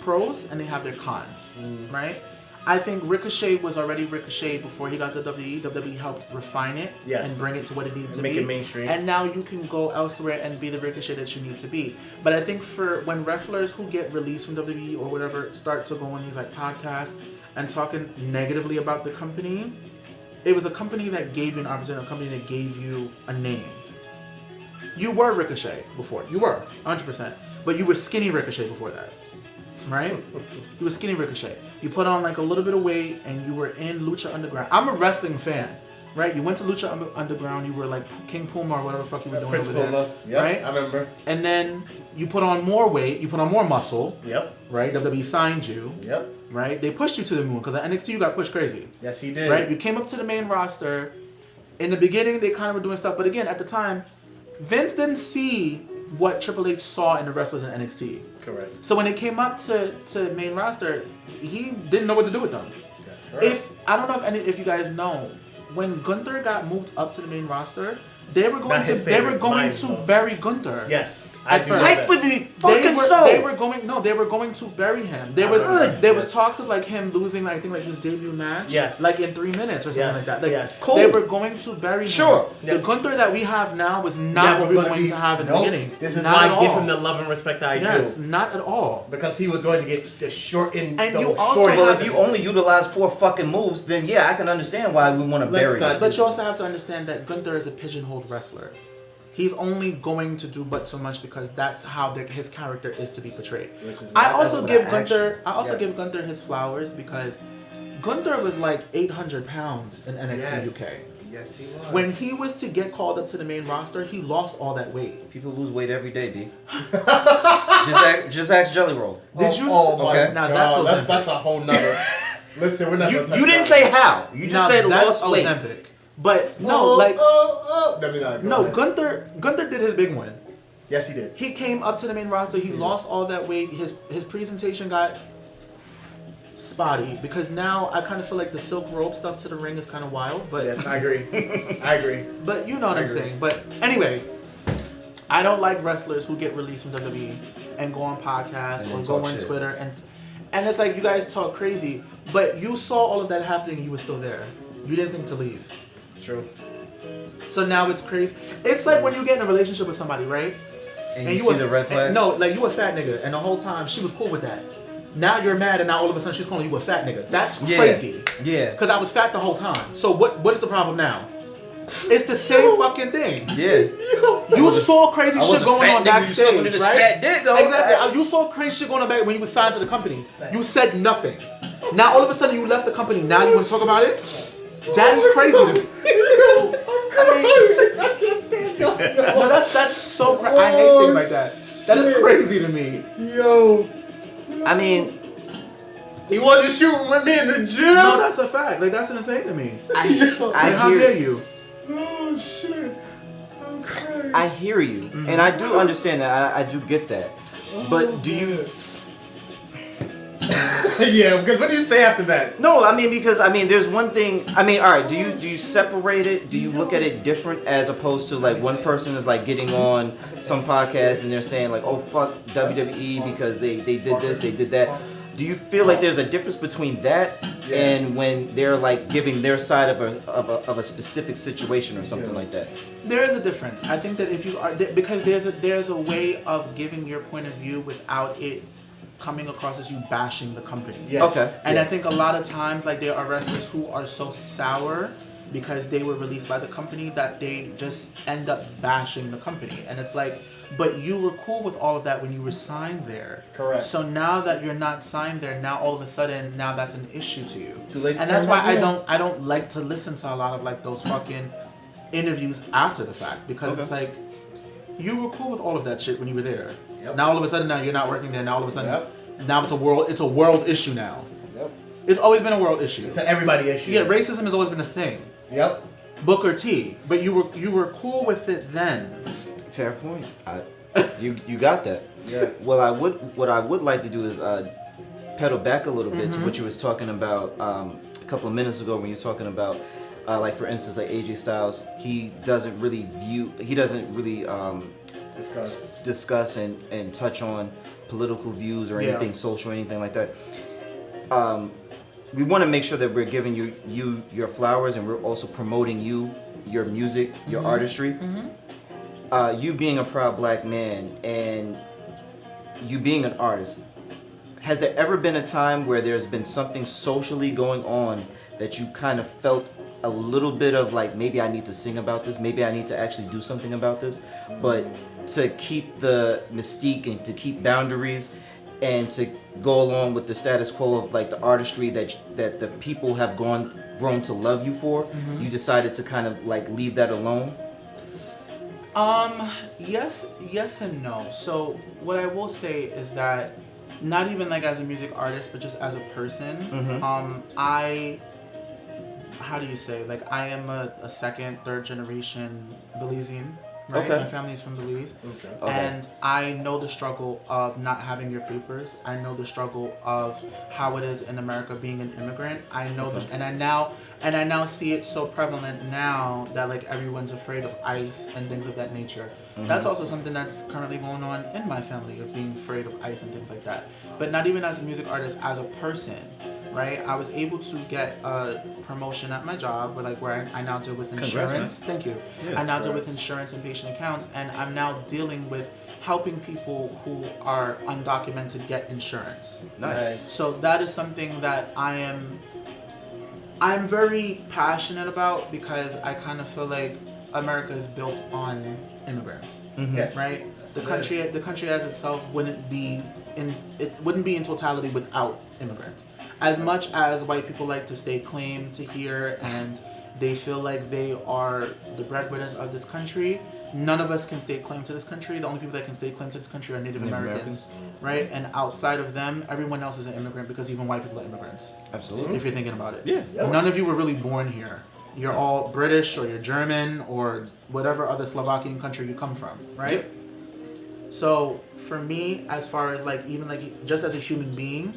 pros and they have their cons, right? I think Ricochet was already Ricochet before he got to WWE. WWE helped refine it and bring it to what it needs to be. Make it mainstream. And now you can go elsewhere and be the Ricochet that you need to be. But I think for when wrestlers who get released from WWE or whatever start to go on these like podcasts and talking negatively about the company, it was a company that gave you an opportunity, a company that gave you a name. You were Ricochet before. You were, 100%. But you were skinny Ricochet before that. Right? You were skinny Ricochet. You put on like a little bit of weight and you were in Lucha Underground. I'm a wrestling fan, right? You went to Lucha Underground. You were like King Puma or whatever the fuck you were doing Prince over Puma. there. Yep, right? I remember. And then you put on more weight. You put on more muscle. Yep. Right? WWE signed you. Yep. Right? They pushed you to the moon because at NXT you got pushed crazy. Yes, he did. Right? You came up to the main roster. In the beginning, they kind of were doing stuff. But again, at the time, Vince didn't see what Triple H saw in the wrestlers in NXT. Correct. So when it came up to main roster, he didn't know what to do with them. That's correct. I don't know if you guys know, when Gunther got moved up to the main roster, they were going to bury Gunther. Yes. At first. Fight for the fucking soul. They were going to bury him. There was talks of like him losing, I think, like his debut match. Yes. Like in 3 minutes or something like that. Like, yes. Cool. They were going to bury him. Sure. The Gunther that we have now was not what we were going to have in the beginning. This is not why at I give all. him the love and respect I Yes, do. not at all. Because he was going to get the short end. And the you also shortest Well, have if you only utilize 4 fucking moves, then yeah, I can understand why we want to bury not- him. But you also have to understand that Gunther is a pigeonholed wrestler. He's only going to do but so much because that's how his character is to be portrayed. I also give Gunther his flowers because Gunther was like 800 pounds in NXT UK. Yes, he was. When he was to get called up to the main roster, he lost all that weight. People lose weight every day, B. just ask Jelly Roll. Did you? Oh my okay. Now God, that's a whole nother. Listen, we're not. You gonna touch didn't that. say how. You just said that's lost weight. Ozempic. But no, Go ahead. Gunther did his big one. Yes, he did. He came up to the main roster. He lost all that weight. His presentation got spotty because now I kind of feel like the silk rope stuff to the ring is kind of wild. But Yes, I agree. I agree. But you know what I'm saying. But anyway, I don't like wrestlers who get released from WWE and go on podcasts And or then go talk on shit. Twitter and it's like you guys talk crazy, but you saw all of that happening and you were still there. You didn't think to leave. True. So now it's crazy. It's like when you get in a relationship with somebody, right? And you see the red flags? No, like you a fat nigga, and the whole time she was cool with that. Now you're mad, and now all of a sudden she's calling you a fat nigga. That's crazy. Yeah. Because I was fat the whole time. So what is the problem now? It's the same fucking thing. Yeah. You saw crazy shit going on backstage, right? Fat dick, though. Exactly. You saw crazy shit going on back when you were signed to the company. You said nothing. Now all of a sudden you left the company. Now you want to talk about it? That's crazy to me. I can't stand y'all. No, that's so crazy. I hate things like that. That is crazy to me. Yo. I mean, He wasn't shooting with me in the gym. No, that's a fact. Like that's insane to me. I How dare you? Oh shit. I'm crazy. I hear you, and I do understand that. I do get that. But do you? Yeah, because what do you say after that? No, I mean because there's one thing. I mean, all right. Do you separate it? Do you look at it different as opposed to like one person is like getting on some podcast and they're saying like, oh fuck WWE because they did this, they did that. Do you feel like there's a difference between that and when they're like giving their side of a specific situation or something like that? There is a difference. I think that if you are because there's a way of giving your point of view without it coming across as you bashing the company. Yes. Okay. And I think a lot of times like there are wrestlers who are so sour because they were released by the company that they just end up bashing the company. And it's like, but you were cool with all of that when you were signed there. Correct. So now that you're not signed there, now all of a sudden now that's an issue to you. Too late to And that's turn why back I don't like to listen to a lot of like those fucking interviews after the fact because it's like you were cool with all of that shit when you were there. Yep. Now all of a sudden now you're not working there. Now all of a sudden now it's a world issue now. Yep. It's always been a world issue. It's an everybody issue. Yeah, racism has always been a thing. Yep. Booker T. But you were cool with it then. Fair point. You got that. Yeah. What I would like to do is pedal back a little bit to what you was talking about a couple of minutes ago when you were talking about like for instance like AJ Styles. He doesn't really discuss and touch on political views or anything social or anything like that. We want to make sure that we're giving you your flowers, and we're also promoting your music, your artistry. You being a proud black man and you being an artist, has there ever been a time where there's been something socially going on that you kind of felt a little bit of like, maybe I need to sing about this, maybe I need to actually do something about this, but to keep the mystique and to keep boundaries and to go along with the status quo of like the artistry that the people have grown to love you for, you decided to kind of like leave that alone? Yes and no. So what I will say is that not even like as a music artist, but just as a person, how do you say, like I am a second, third generation Belizean, right? Okay. My family is from Belize. Okay. And I know the struggle of not having your papers. I know the struggle of how it is in America being an immigrant. I know and I now see it so prevalent now that like everyone's afraid of ICE and things of that nature. That's also something that's currently going on in my family, of being afraid of ICE and things like that. But not even as a music artist, as a person, right? I was able to get a promotion at my job where I now deal with insurance. Thank you. Yeah, I now deal with insurance and patient accounts, and I'm now dealing with helping people who are undocumented get insurance. Nice. So that is something that I'm very passionate about, because I kind of feel like America is built on immigrants, Yes. right? The country as itself wouldn't be in totality without immigrants. As much as white people like to stake claim to here and they feel like they are the breadwinners of this country, none of us can stake claim to this country. The only people that can stake claim to this country are Native Americans, right? And outside of them, everyone else is an immigrant, because even white people are immigrants. Absolutely. If you're thinking about it. Yeah. None of you were really born here. You're all British, or you're German, or whatever other Slovakian country you come from, right? Yep. So for me, as far as like even like just as a human being,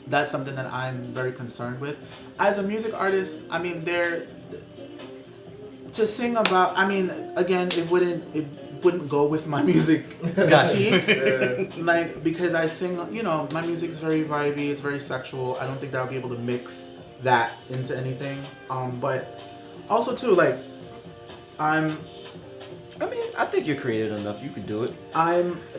that's something that I'm very concerned with. As a music artist, I mean, to sing about, I mean, again, it wouldn't go with my music mystique. Like, because I sing, my music's very vibey, it's very sexual. I don't think that I'll be able to mix that into anything. But also too, like, I think you're creative enough. You can do it.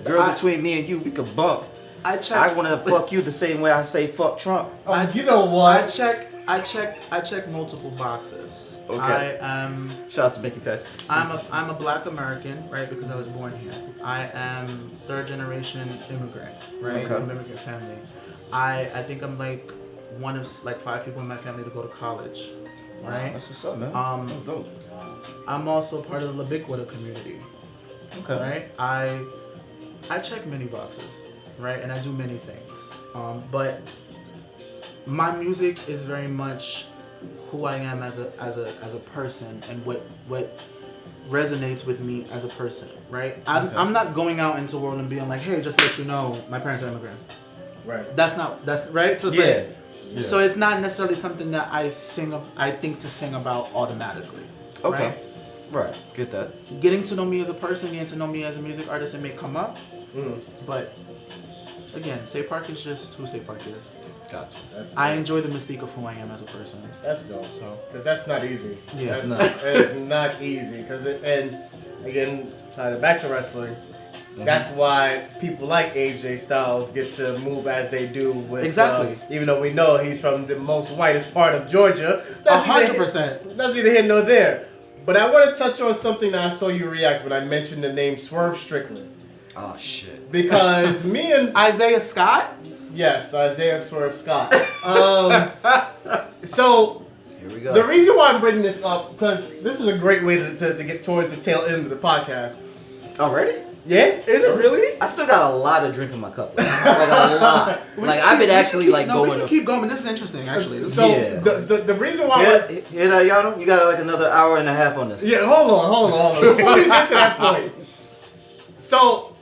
Girl, between me and you, we could bump. I want to fuck you the same way I say fuck Trump. You know what? I check multiple boxes. Okay. Shout out to Mickey Facts. I'm a black American, right? Because I was born here. I am third generation immigrant, right? From immigrant family. I think I'm like one of like 5 people in my family to go to college, right? Wow, that's what's up, man. That's dope. I'm also part of the Labiquita community. Okay. Right? I check many boxes, right? And I do many things. But my music is very much who I am as a person, and what resonates with me as a person, right? I'm not going out into the world and being like, hey, just to let you know, my parents are immigrants. Right. That's right. So it's so it's not necessarily something that I think to sing about automatically. Okay. Right. Get that. Getting to know me as a person, getting to know me as a music artist, it may come up, but again, Saay Park is just who Saay Park is. Gotcha. I enjoy the mystique of who I am as a person. That's dope. Because that's not easy. Yeah, it's not. It's not easy. And again, tying it back to wrestling, that's why people like AJ Styles get to move as they do. With, exactly. Even though we know he's from the most whitest part of Georgia. 100%. That's either here nor there. But I want to touch on something that I saw you react when I mentioned the name Swerve Strickland. Oh, shit. Because me and... Isaiah Scott? Yes, Isaiah Swerve Scott. So, here we go. The reason why I'm bringing this up, because this is a great way to get towards the tail end of the podcast. Already? Yeah? Is it really? I still got a lot of drink in my cup. Like a lot. Like I've been actually like going. We can keep going. This is interesting, actually. So the reason why hear that, Yano? You got like another hour and a half on this. Yeah, hold on. Before we get to that point. So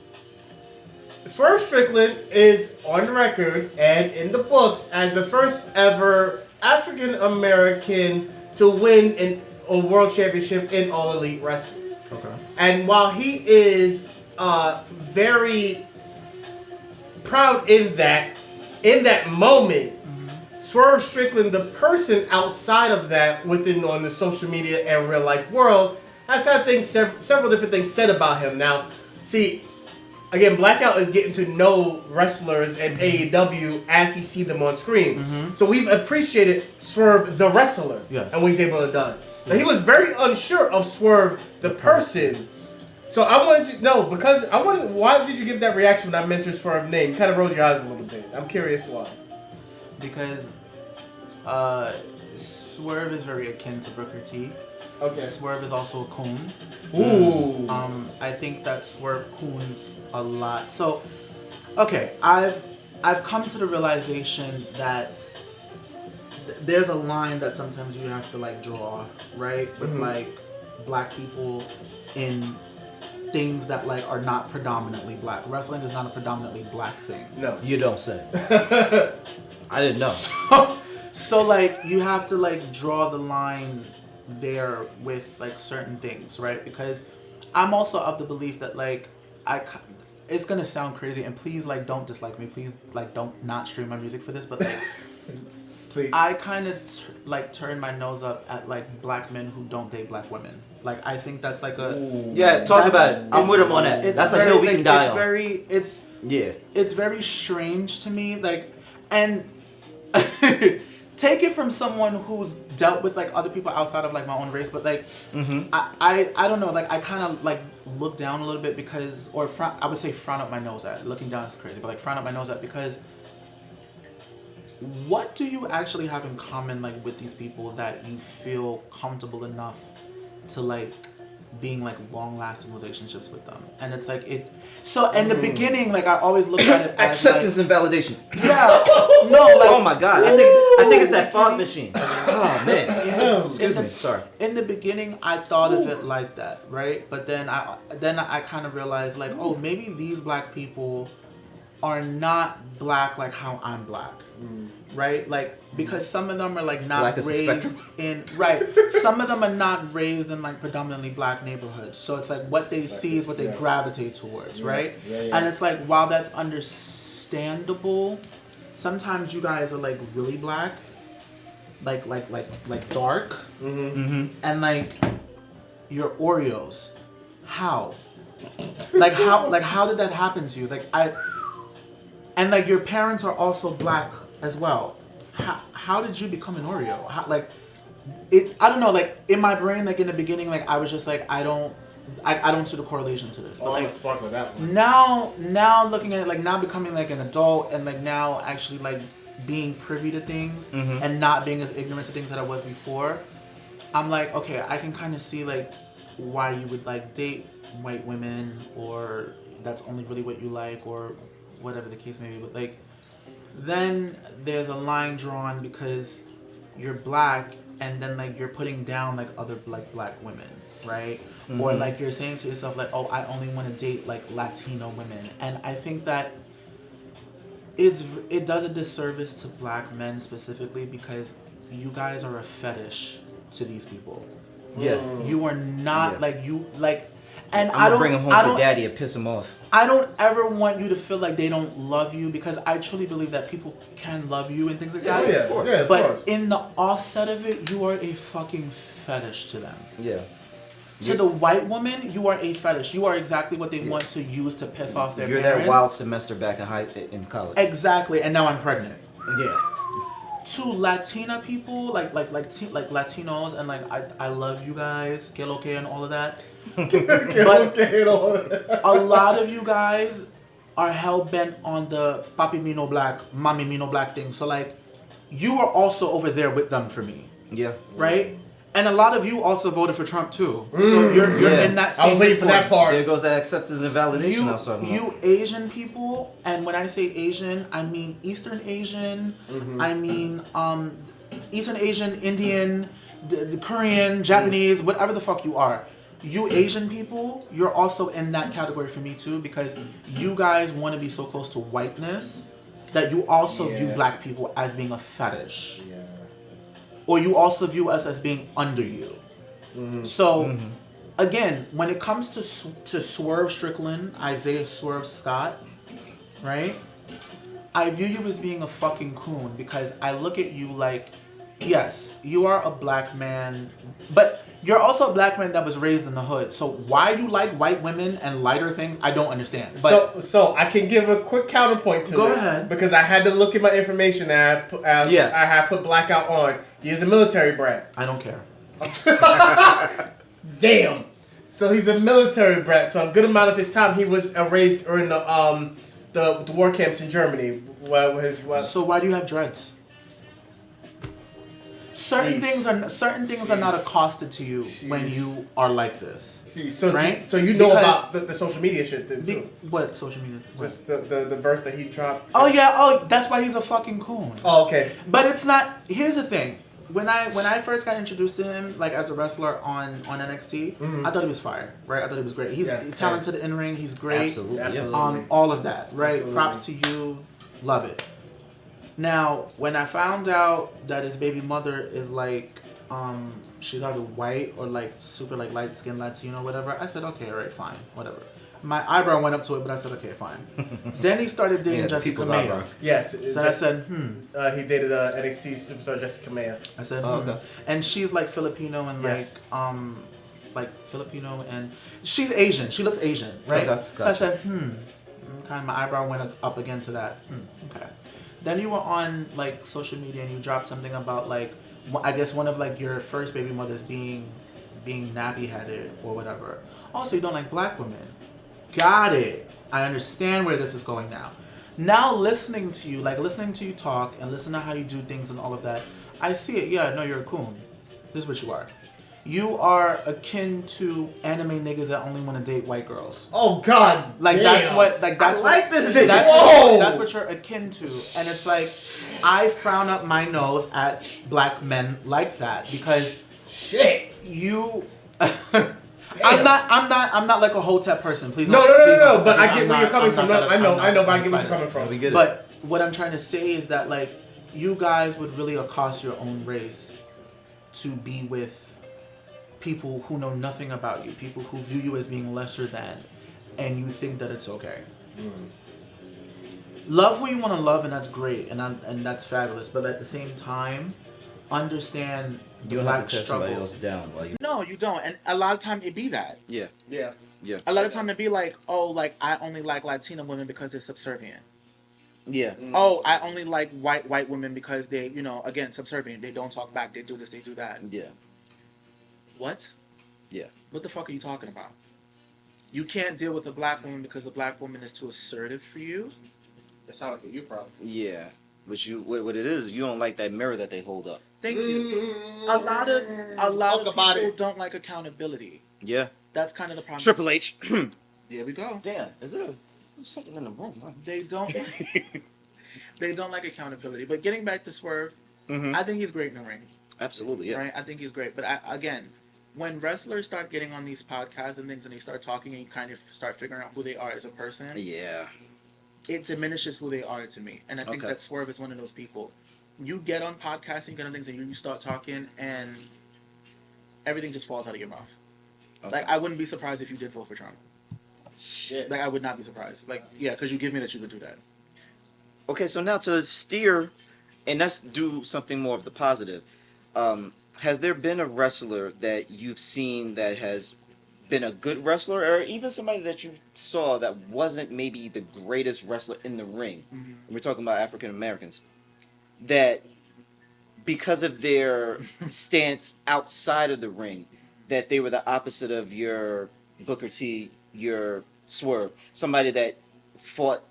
Swerve Strickland is on the record and in the books as the first ever African American to win a world championship in All Elite Wrestling. Okay. And while he is very proud in that moment, Swerve Strickland, the person outside of that, on the social media and real life world, has had several different things said about him. Now, see, again, Blackout is getting to know wrestlers and AEW as he sees them on screen. So we've appreciated Swerve the wrestler and what he's able to do. Now, he was very unsure of Swerve the person. So I wanted to know, why did you give that reaction when I mentioned Swerve's name? You kind of rolled your eyes a little bit. I'm curious why. Because Swerve is very akin to Booker T. Okay. Swerve is also a coon. Ooh. I think that Swerve coons a lot. So, okay, I've come to the realization that there's a line that sometimes you have to like draw, right? With like black people in things that like are not predominantly black. Wrestling is not a predominantly black thing. No. You don't say. I didn't know. So like you have to like draw the line there with like certain things, right? Because I'm also of the belief that like it's gonna sound crazy, and please like don't dislike me. Please like don't not stream my music for this, but like Please. I kind of turn my nose up at like black men who don't date black women. Like I think that's like talk about it. I'm with him on that. That's a hill we can die on. It's very strange to me, like, and take it from someone who's dealt with like other people outside of like my own race, but like I don't know, like I kind of like look down a little bit because, or I would say frown up my nose at. Looking down is crazy, but like frown up my nose at, because what do you actually have in common like with these people that you feel comfortable enough to like being like long-lasting relationships with them? And it's like so in the beginning, like I always look at it as acceptance and validation. Yeah. No, like, oh my god. I think it's that fog machine. Oh man. Excuse me. Sorry. In the beginning, I thought of it like that, right? But then I kind of realized like, oh, maybe these black people are not black like how I'm black. Right? Like, because some of them are like not raised in some of them are not raised in like predominantly black neighborhoods. So it's like what they see is what they gravitate towards, right? And it's like, while that's understandable, sometimes you guys are like really black, like dark, and like you're Oreos. How? Like how did that happen to you? And like your parents are also black as well. How did you become an Oreo? I don't know, like in my brain, like in the beginning, like I was just like, I don't see the correlation to this. But like spark with that one. Now looking at it, like now becoming like an adult and like now actually like being privy to things and not being as ignorant to things that I was before, I'm like, okay, I can kind of see like why you would like date white women, or that's only really what you like, or whatever the case may be. But like, then there's a line drawn because you're black, and then like you're putting down like other like black women, right? Or like you're saying to yourself like, oh, I only want to date like Latino women. And I think that it does a disservice to black men specifically, because you guys are a fetish to these people. Yeah. You are not like you like. And I'm gonna bring him home to daddy and piss him off. I don't ever want you to feel like they don't love you, because I truly believe that people can love you and things like that. Yeah, of course. Yeah, but in the offset of it, you are a fucking fetish to them. Yeah. To the white woman, you are a fetish. You are exactly what they want to use to piss off their parents. You're that wild semester back in college. Exactly, and now I'm pregnant. Yeah. To Latina people, like Latinos, and like I love you guys, que lo que and all of that. But a lot of you guys are hell bent on the papi me no black, mami me no black thing. So like, you are also over there with them for me. Yeah. Right? And a lot of you also voted for Trump too. So you're in that same I was waiting for that part. There goes that acceptance and validation I was talking about. You Asian people, and when I say Asian, I mean Eastern Asian, I mean Eastern Asian, Indian, the Korean, Japanese, whatever the fuck you are. You Asian people, you're also in that category for me too, because you guys want to be so close to whiteness that you also view black people as being a fetish. Yeah. Or you also view us as being under you. So, again, when it comes to Swerve Strickland, Isaiah Swerve Scott, right? I view you as being a fucking coon because I look at you like, yes, you are a black man, but you're also a black man that was raised in the hood. So why you like white women and lighter things, I don't understand. But so I can give a quick counterpoint to it. Go ahead. Because I had to look at my information and I had put Blackout on. He is a military brat. I don't care. Damn. So he's a military brat. So a good amount of his time he was raised in the war camps in Germany. So why do you have dreads? Certain things are not accosted to you when you are like this. See, so right? So you know about the social media shit then too. What social media? Just the verse that he dropped. Oh yeah, oh that's why he's a fucking coon. Oh okay. But it's not. Here's the thing. When I first got introduced to him, like as a wrestler on NXT, I thought he was fire, right? I thought he was great. He's talented in ring. He's great. Absolutely. All of that, right? Absolutely. Props to you. Love it. Now, when I found out that his baby mother is like, she's either white or like super like light skinned Latino, whatever, I said, okay, all right, fine, whatever. My eyebrow went up to it, but I said, okay, fine. Then he started dating Jessica Mayer. Yes. So I said, he dated NXT superstar Jessica Mayer. I said, okay. And she's like Filipino and like Filipino and she's Asian. She looks Asian, right? Okay, So I said, kind of my eyebrow went up again to that. Okay. Then you were on like social media and you dropped something about like, I guess one of like your first baby mothers being nappy headed or whatever. Also, you don't like black women. Got it. I understand where this is going now. Now listening to you talk and listen to how you do things and all of that, I see it. Yeah, no, you're a coon. This is what you are. You are akin to anime niggas that only want to date white girls. Oh God! Like damn. that's what this nigga. That's what you're akin to, and it's like I frown up my nose at black men like that because shit. You. I'm not like a hotep person. Please. No. Don't, but I get where you're coming from. I know, but I get where you're coming from. We get it. But what I'm trying to say is that like you guys would really accost your own race to be with people who know nothing about you, people who view you as being lesser than, and you think that it's okay. Love who you want to love, and that's great, and that's fabulous. But at the same time, understand the You don't black have to tear struggle. somebody else down while you. No, you don't. And a lot of time it be that. Yeah. A lot of time it be like, oh, like I only like Latino women because they're subservient. Yeah. Oh, I only like white women because they, again, subservient. They don't talk back. They do this. They do that. Yeah. What? Yeah. What the fuck are you talking about? You can't deal with a black woman because a black woman is too assertive for you? That sounds like a you problem. Yeah. But what it is, you don't like that mirror that they hold up. Thank you. A lot of people don't like accountability. Yeah. That's kind of the problem. Triple H. Here we go. Damn. Is there something in the room? Huh? They don't like accountability. But getting back to Swerve, I think he's great in the ring. Absolutely, yeah. Right? I think he's great. But again, when wrestlers start getting on these podcasts and things and they start talking and you kind of start figuring out who they are as a person, it diminishes who they are to me. And I think that Swerve is one of those people. You get on podcasts and you get on things and you start talking and everything just falls out of your mouth. Okay. Like, I wouldn't be surprised if you did vote for Trump. Shit. Like, I would not be surprised. Like, yeah, because you give me that you would do that. Okay, so now to steer, and let's do something more of the positive. Has there been a wrestler that you've seen that has been a good wrestler, or even somebody that you saw that wasn't maybe the greatest wrestler in the ring? Mm-hmm. We're talking about African Americans, that because of their stance outside of the ring, that they were the opposite of your Booker T, your Swerve, somebody that fought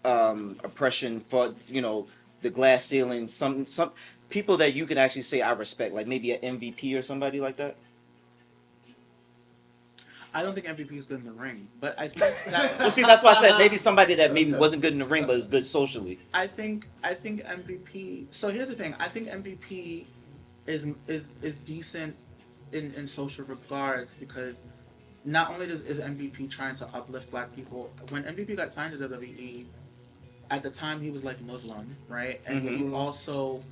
oppression, fought the glass ceiling, some people that you can actually say I respect, like maybe an MVP or somebody like that? I don't think MVP is good in the ring, but I think that, Well, see, that's why I said maybe somebody that maybe wasn't good in the ring but is good socially. I think MVP. So here's the thing. I think MVP is decent in social regards because not only is MVP trying to uplift black people. When MVP got signed to WWE, at the time he was like Muslim, right? And he also,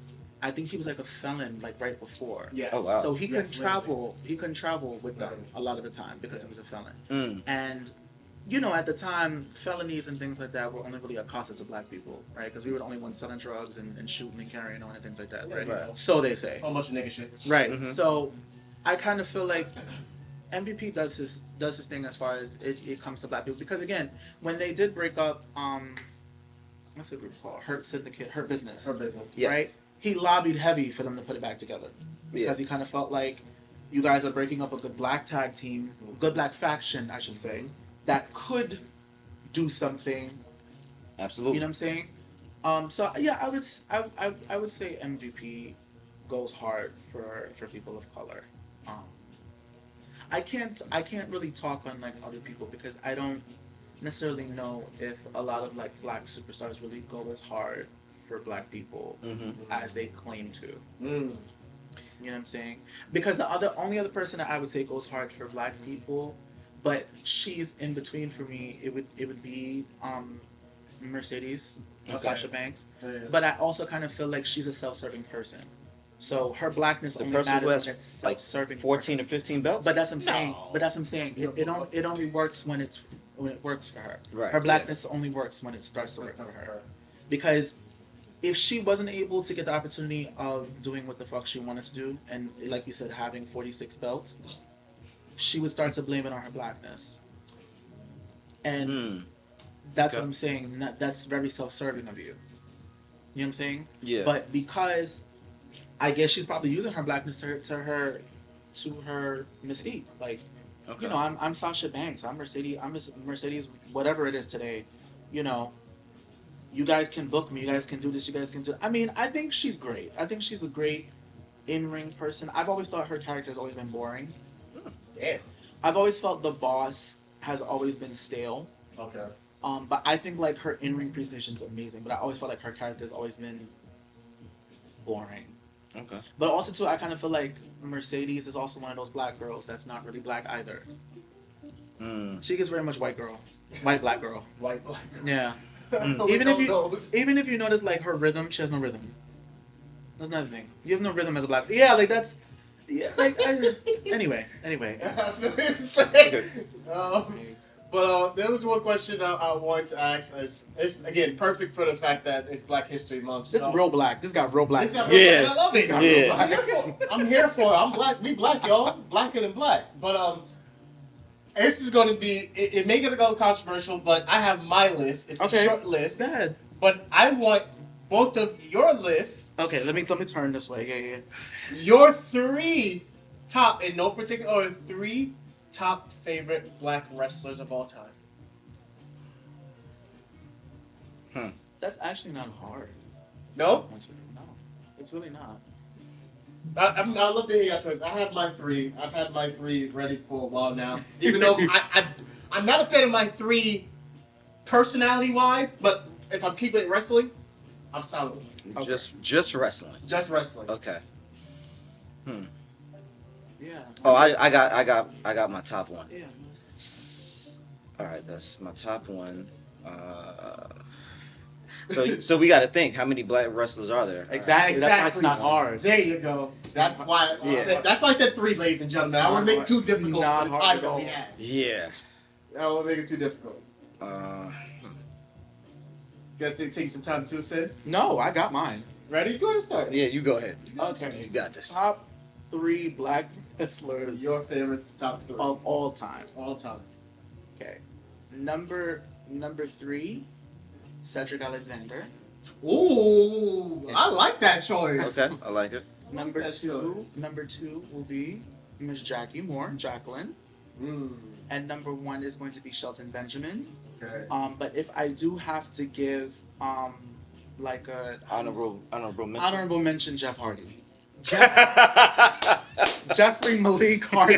I think he was like a felon like right before. Yes. Oh, wow. So he couldn't travel. He couldn't travel with them a lot of the time because he was a felon. And you know, at the time, felonies and things like that were only really accosted to black people, right? Because we were the only ones selling drugs and shooting and carrying on and things like that, right? Right. So they say. A whole bunch of nigga shit. Right. So I kind of feel like MVP does his thing as far as it comes to black people. Because again, when they did break up, what's the group called? Hurt Syndicate, Hurt Business. Her business. Yes. Right? He lobbied heavy for them to put it back together. Because he kind of felt like you guys are breaking up a good black tag team, good black faction, I should say, that could do something. Absolutely. You know what I'm saying? So yeah, I would say MVP goes hard for people of color. I can't really talk on like other people because I don't necessarily know if a lot of like black superstars really go as hard for black people as they claim to. You know what I'm saying? Because the only other person that I would say goes hard for black people, but she's in between for me, it would be Mercedes, Sasha Banks. But I also kind of feel like she's a self-serving person. So her blackness The only person who matters has when it's like self-serving. 14 or 15 belts? But that's what I'm saying. But that's what I'm saying. It only works when it works for her. Right, Her blackness only works when it starts to work for her. Because if she wasn't able to get the opportunity of doing what the fuck she wanted to do, and like you said, having 46 belts, she would start to blame it on her blackness. And that's what I'm saying. That's very self-serving of you. You know what I'm saying? Yeah. But because I guess she's probably using her blackness to her mystique. Like, you know, I'm Sasha Banks. I'm Mercedes, whatever it is today. You know, you guys can book me. You guys can do this. You guys can do. I mean, I think she's great. I think she's a great in-ring person. I've always thought her character has always been boring. Yeah. I've always felt the boss has always been stale. Okay. But I think like her in-ring presentation is amazing. But I always felt like her character has always been boring. Okay. But also too, I kind of feel like Mercedes is also one of those black girls that's not really black either. She gets very much white black girl. White black. Yeah. Even Even if you notice like her rhythm, she has no rhythm. That's another thing. You have no rhythm as a black. Yeah, like that's. Yeah, like anyway. But there was one question I wanted to ask. It's again perfect for the fact that it's Black History Month. This is real black. This got real black. This got real Yeah. black, and I love it. Yeah. I'm here for it. I'm black. We black, y'all. Blacker than black. But this is gonna be. It may gonna go controversial, but I have my list. It's a short list. Go ahead. But I want both of your lists. Okay, let me turn this way. Yeah. Your three top, in no particular order, three top favorite black wrestlers of all time. That's actually not hard. No? No, it's really not. I love to hear your choice. I have my three. I've had my three ready for a while now. Even though I'm not a fan of my three personality-wise, but if I'm keeping it wrestling, I'm solid. Okay. Just wrestling. Just wrestling. Okay. Yeah. Oh, I got my top one. Yeah. All right, that's my top one. So we got to think, how many black wrestlers are there? Exactly. That's why it's not hard. There you go. That's why. Yeah. That's why I said three, ladies and gentlemen. I want to make it too difficult Not for the hard time that we at all. have. Yeah. I want to make it too difficult. Got to take some time too, Sid. No, I got mine. Ready? Go ahead and start. Yeah, you go ahead. Okay. You got this. Top 3 black wrestlers Your favorite top three of all time. all time. Okay. Number 3, Cedric Alexander. Ooh, I like that choice. Okay, I like it. Number That's 2 yours. number 2 will be Miss Jackie Moore, Jacqueline. And number 1 is going to be Shelton Benjamin. Okay. But if I do have to give like Honorable mention. honorable mention Jeff Hardy. Jeffrey Malik Hardy.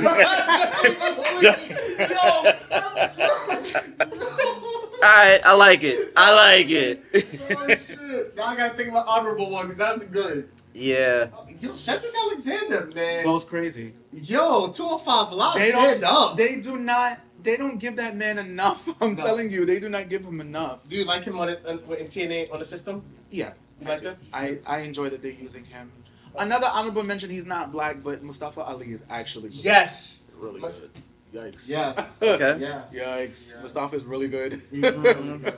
Alright, I like it. Oh shit! Now I gotta think about honorable one because that's good. Yeah. Yo, Cedric Alexander, man. Goes crazy. Yo, 205 Live, They stand up. They don't give that man enough. I'm telling you, they do not give him enough. Do you like him on it in TNA on the system? Yeah. You like that? I enjoy that they're using him. Another honorable mention, he's not black, but Mustafa Ali is actually Yes. really good. Yikes. Yes. Okay. Yes. Yikes. Mustafa is really good. He's really good.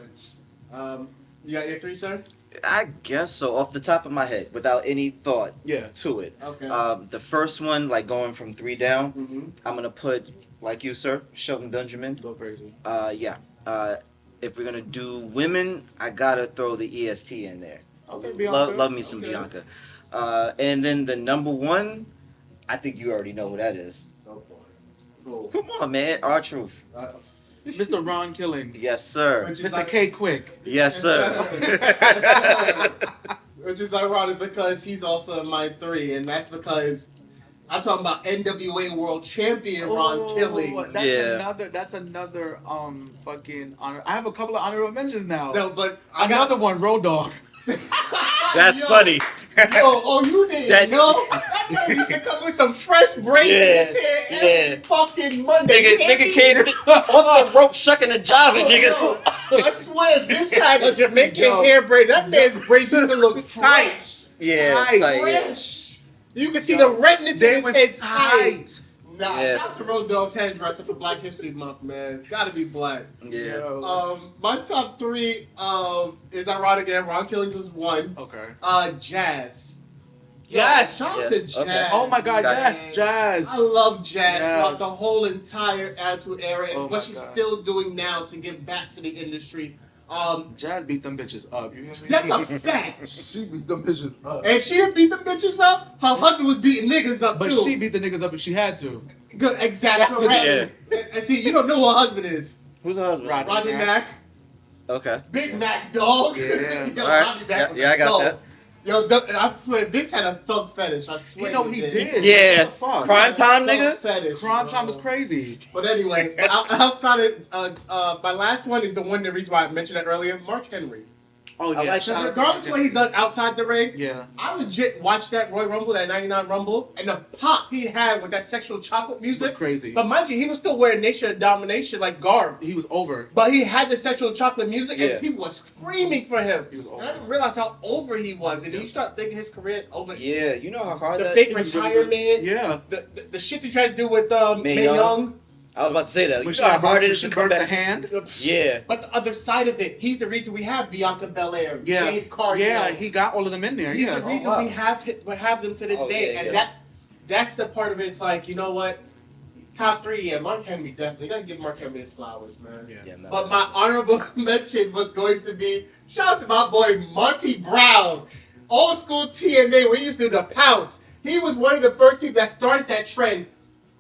You got your three, sir? I guess so, off the top of my head, without any thought Yeah. to it. Okay. The first one, like going from 3 down, Mm-hmm. I'm gonna put, like you, sir, Shelton Benjamin. Go crazy. Yeah. If we're gonna do women, I gotta throw the EST in there. Okay, Bianca. Love me some Okay. Bianca. And then the number one, I think you already know who that is. Go for it. Cool. Come on, man, R-Truth. Mr. Ron Killings. Yes, sir. Which is Mr. like- K Quick. Yes, sir. Which is ironic because he's also in my three, and that's because I'm talking about NWA World Champion Ron Killings. That's another fucking honor. I have a couple of honorable mentions now. No, but I got Another one, Road Dogg. That's Yo. funny. you didn't know? He used to come with some fresh braids in his hair every fucking Monday. Nigga came off the rope shucking and jiving, nigga. I swear, this had a Jamaican Yo. hair braid. That man's braids used to look tight. Yeah, Tight. like, yeah. Fresh. You can see the redness They in was his head tight. tight. Nah, Yeah. shout out to Road Dogg's hairdresser for Black History Month, man. Gotta be black. Yeah. My top three is ironic again. Ron Killings was one. Okay. Jazz. Yes. Shout out Yeah. to Jazz. Okay. Oh my God, Got yes, Jazz. I love Jazz throughout Yes. the whole entire Attitude Era and Oh what my she's God. still doing now to give back to the industry. Jazz beat them bitches up. You hear me? That's a fact. She beat them bitches up. And she had beat the bitches up, her husband was beating niggas up But too. she beat the niggas up if she had to. Good, exactly. That's what- Correct. And see, you don't know who her husband is. Who's her husband? Rodney Rodney Mack. Okay. Big Mac dog. Yeah. Yo, All right. Rodney Mack was Yeah, I got dope. that. Yo, I swear, Vince had a thug fetish. I swear. You know he did. Yeah. What the fuck? Crime time, Thug nigga. Fetish, Crime bro. time was crazy. But anyway, outside of my last one is the one. The reason why I mentioned that earlier, Mark Henry. Oh yeah. I like shout Because out to regardless of what he does outside the ring, Yeah. I legit watched that Royal Rumble, that '99 Rumble, and the pop he had with that sexual chocolate It was music. crazy. But mind you, he was still wearing Nation of Domination like garb. He was over. But he had the sexual chocolate music, Yeah. and people were screaming for him. He was And I over. didn't realize how over he was. And then you start thinking his career over. Yeah, you know how hard The that fake He was really retirement. good. Yeah. The shit they tried to do with Mae Young. Young. I was about to say that. When You she know how hard it is she to come burst the back. hand. Yeah. But the other side of it, he's the reason we have Bianca Belair, Yeah. Jade Cargill. Yeah, he got all of them in there. He's Yeah. the reason wow. we have them to this Oh, day, yeah, and yeah. that's the part of it. It's like, you know what? Top three, yeah, Mark Henry definitely. You gotta give Mark Henry his flowers, man. Yeah. no. But my honorable mention was going to be shout out to my boy Monty Brown, old school TNA. We used to do the pounce. He was one of the first people that started that trend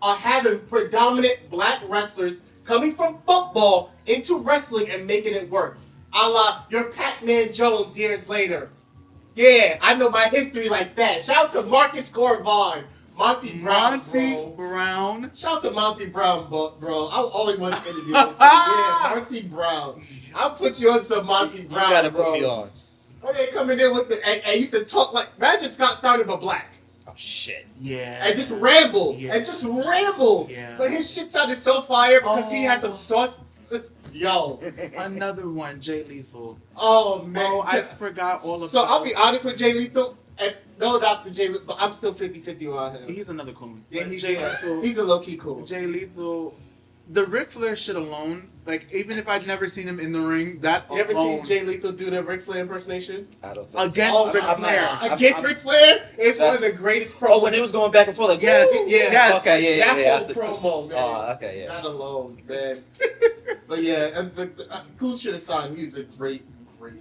of having predominant black wrestlers coming from football into wrestling and making it work. A la your Pac-Man Jones years later. Yeah, I know my history like that. Shout out to Marcus Corvon, Monty Brown, Monty bro. Brown. Shout out to Monty Brown, bro. I always wanted to interview him. So yeah, Monty Brown. I'll put you on some Monty You Brown, gotta bro. put me on. When they coming in with the, and used to talk like, imagine Scott Steiner but black. Oh, shit. Yeah. And just ramble. Yeah. And just ramble. Yeah. But his shit sounded so fire because he had some sauce. Yo. Another one, Jay Lethal. Oh, man. Oh, I forgot all of So I'll be honest with Jay Lethal. And no doubt to Jay Lethal, but I'm still 50-50 on him. He's another coon. Yeah, But Jay Lethal. he's a low-key cool. Jay Lethal. The Ric Flair shit alone, like even if I'd never seen him in the ring, that You ever alone, seen Jay Lethal do the Ric Flair impersonation? I don't think Against Oh, Ric I'm Flair. not- Against Ric Flair is one of the greatest promos. Oh, when it was going back and forth, like, Yes, woo! Yeah. yes. Okay, yeah, that yeah. whole promo, man. Oh, okay, yeah. Not alone, man. But yeah, cool shit aside, he's a great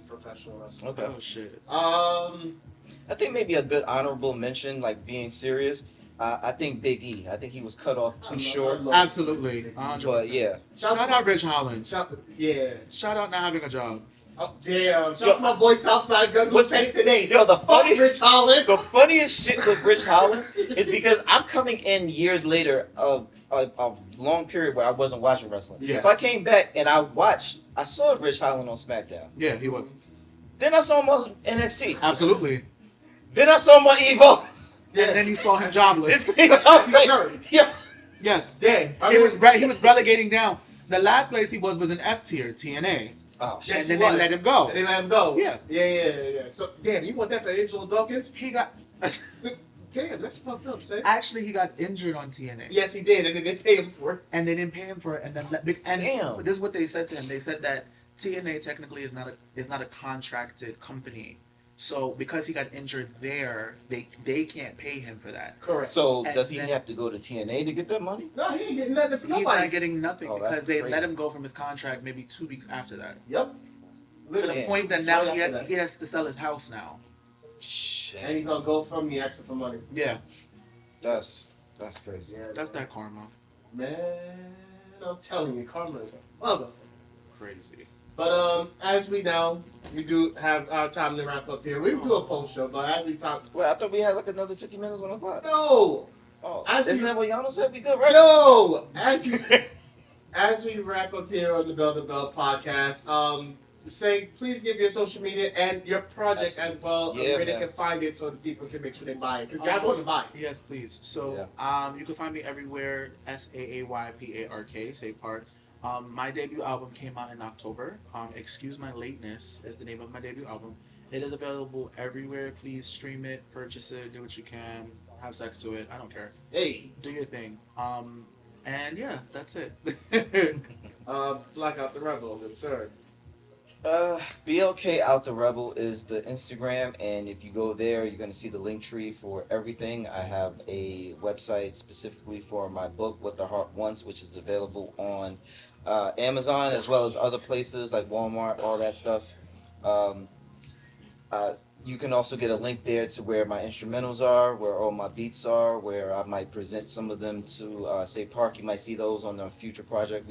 professional wrestler. Okay. Oh shit. I think maybe a good honorable mention, like being serious. I think Big E. I think he was cut off too short. Absolutely. 100%. But yeah. Shout out Rich Holland. Yeah. Shout out not having a job. Oh, damn. Shout out to my boy Southside Gun. What's today? Yo, Rich Holland. The funniest shit with Rich Holland is because I'm coming in years later of a long period where I wasn't watching wrestling. Yeah. So I came back and I saw Rich Holland on SmackDown. Yeah, he was. Then I saw him on NXT. Absolutely. Then I saw him on Evo. Yeah. And then you saw him jobless. I was like, yeah. Yes. Yeah. He was relegating down. The last place he was in F tier, TNA. Oh, shit. And then they let him go. And they let him go. Yeah. Yeah. So, damn, you want that for Angelo Dawkins? He got... Damn, that's fucked up, Say. Actually, he got injured on TNA. Yes, he did, and then they paid him for it. And they didn't pay him for it, and then Damn. This is what they said to him. They said that TNA technically is not a contracted company, so because he got injured there, they can't pay him for that. Correct. So And does he then- have to go to TNA to get that money? No, he ain't getting nothing from He's nobody. not getting nothing Oh, because that's they crazy. let him go from his contract maybe 2 weeks after that. Yep. To the Yeah. point that now Straight after that. he has to sell his house now. Shit. And he's gonna go from me asking for money. Yeah, That's crazy. Yeah, that's that karma. man. I'm telling you, karma is a mother. Crazy. But as we do have our time to wrap up here. We can do a post show, but as we talk, Well, I thought we had like another 50 minutes on the clock. no, Oh, As isn't we- that what Yano said? We good, right? no. As we wrap up here on the Bell to Bell podcast, say please give your social media and your project as well, Yeah, where they man. can find it, so the people can make sure they buy it because y'all going to buy it. Yes, please. So, you can find me everywhere. SAAYPARK, Say Park. My debut album came out in October. Excuse My Lateness is the name of my debut album. It is available everywhere. Please stream it, purchase it, do what you can, have sex to it. I don't care. Hey, Do your thing. And yeah, that's it. Blackout the Rebel, good sir. BLK Out the Rebel is the Instagram, and if you go there, you're going to see the link tree for everything. I have a website specifically for my book, What the Heart Wants, which is available on Amazon as well as other places like Walmart, all that stuff. You can also get a link there to where my instrumentals are, where all my beats are, where I might present some of them to Say Park. You might see those on the future project.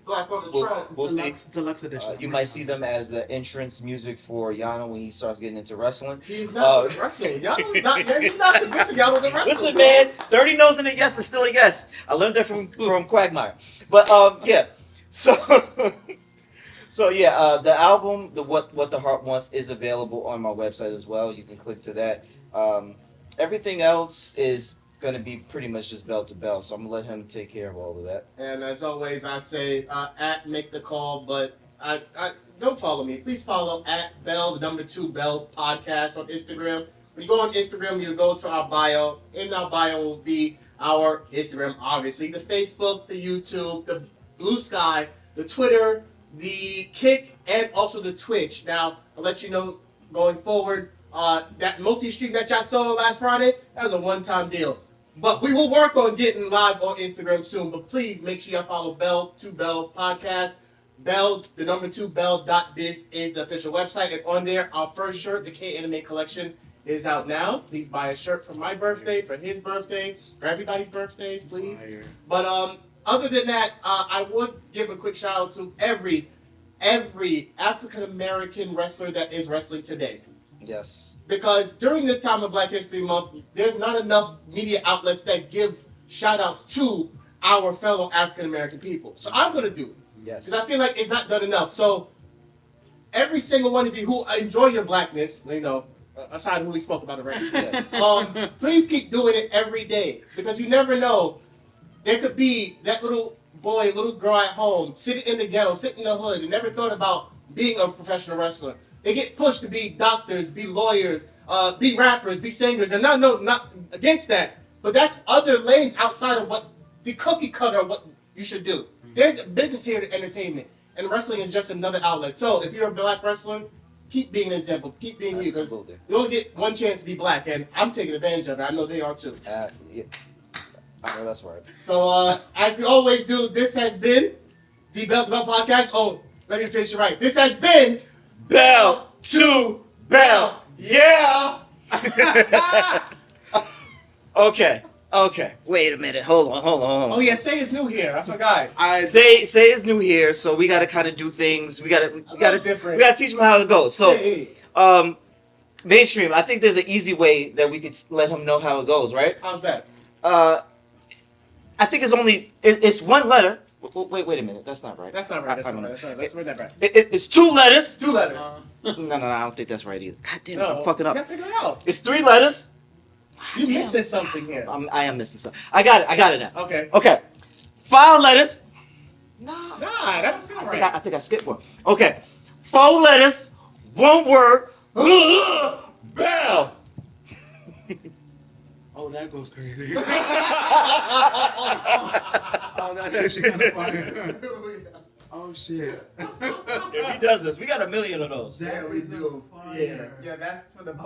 Black on the We'll- Trend. we'll see. Deluxe edition. You might see them as the entrance music for Yano when he starts getting into wrestling. He's not wrestling. Y'all not. He's not convincing y'all to wrestle. Listen, man, 30 no's and a yes is still a yes. I learned that from Quagmire. But yeah, so yeah, the album, the What the Heart Wants, is available on my website as well. You can click to that. Everything else is gonna be pretty much just bell to bell, so I'm gonna let him take care of all of that. And as always, I say at Make the Call, but I don't follow me. Please follow at Bell, the #2 Bell podcast on Instagram. When you go on Instagram, you go to our bio. In our bio will be our Instagram, obviously, the Facebook, the YouTube, the Blue Sky, the Twitter, the Kick, and also the Twitch. Now, I'll let you know going forward, that multi-stream that y'all saw last Friday, that was a one-time deal. But we will work on getting live on Instagram soon. But please make sure y'all follow Bell to Bell podcast. Bell, the #2 Bell.biz is the official website. And on there, our first shirt, the K Anime Collection, is out now. Please buy a shirt for my birthday, for his birthday, for everybody's birthdays, please. Fire. But other than that, I would give a quick shout out to every African American wrestler that is wrestling today. Yes. Because during this time of Black History Month, there's not enough media outlets that give shout outs to our fellow African American people. So I'm going to do it. Yes. Because I feel like it's not done enough. So every single one of you who enjoy your blackness, aside who we spoke about already, Yes. please keep doing it every day. Because you never know. There could be that little boy, little girl at home, sitting in the ghetto, sitting in the hood, and never thought about being a professional wrestler. They get pushed to be doctors, be lawyers, be rappers, be singers, and not against that. But that's other lanes outside of what the cookie cutter, what you should do. There's a business here to entertainment, and wrestling is just another outlet. So if you're a black wrestler, keep being an example, keep being you, because Absolutely. you only get one chance to be black, and I'm taking advantage of it. I know they are too. Yeah. I know that's right. So as we always do, this has been the Bell to Bell podcast. Oh, let me finish it right. This has been Bell to Bell. Yeah. Okay. Okay, wait a minute. Hold on. Oh yeah, Say is new here. I forgot. Say is new here, so we gotta kind of do things. We gotta different. teach him how it goes. So, Hey. mainstream. I think there's an easy way that we could let him know how it goes, right? How's that? I think it's one letter. Wait a minute. That's not right. That's not right. That's not right. Let's read that back. It's 2 letters. 2 letters. No, I don't think that's right either. God damn it, No, I'm fucking up. You gotta figure it out. It's 3 letters. You missing something here. I am missing something. I got it now. Okay. Okay. 5 letters. Nah, that don't feel right. I think I skipped one. Okay. 4 letters. 1 word. Bell. Oh, that goes crazy. Oh, that's actually kind of funny. Oh shit. If he does this, we got 1 million of those. That we is do. fire. Yeah, that's for the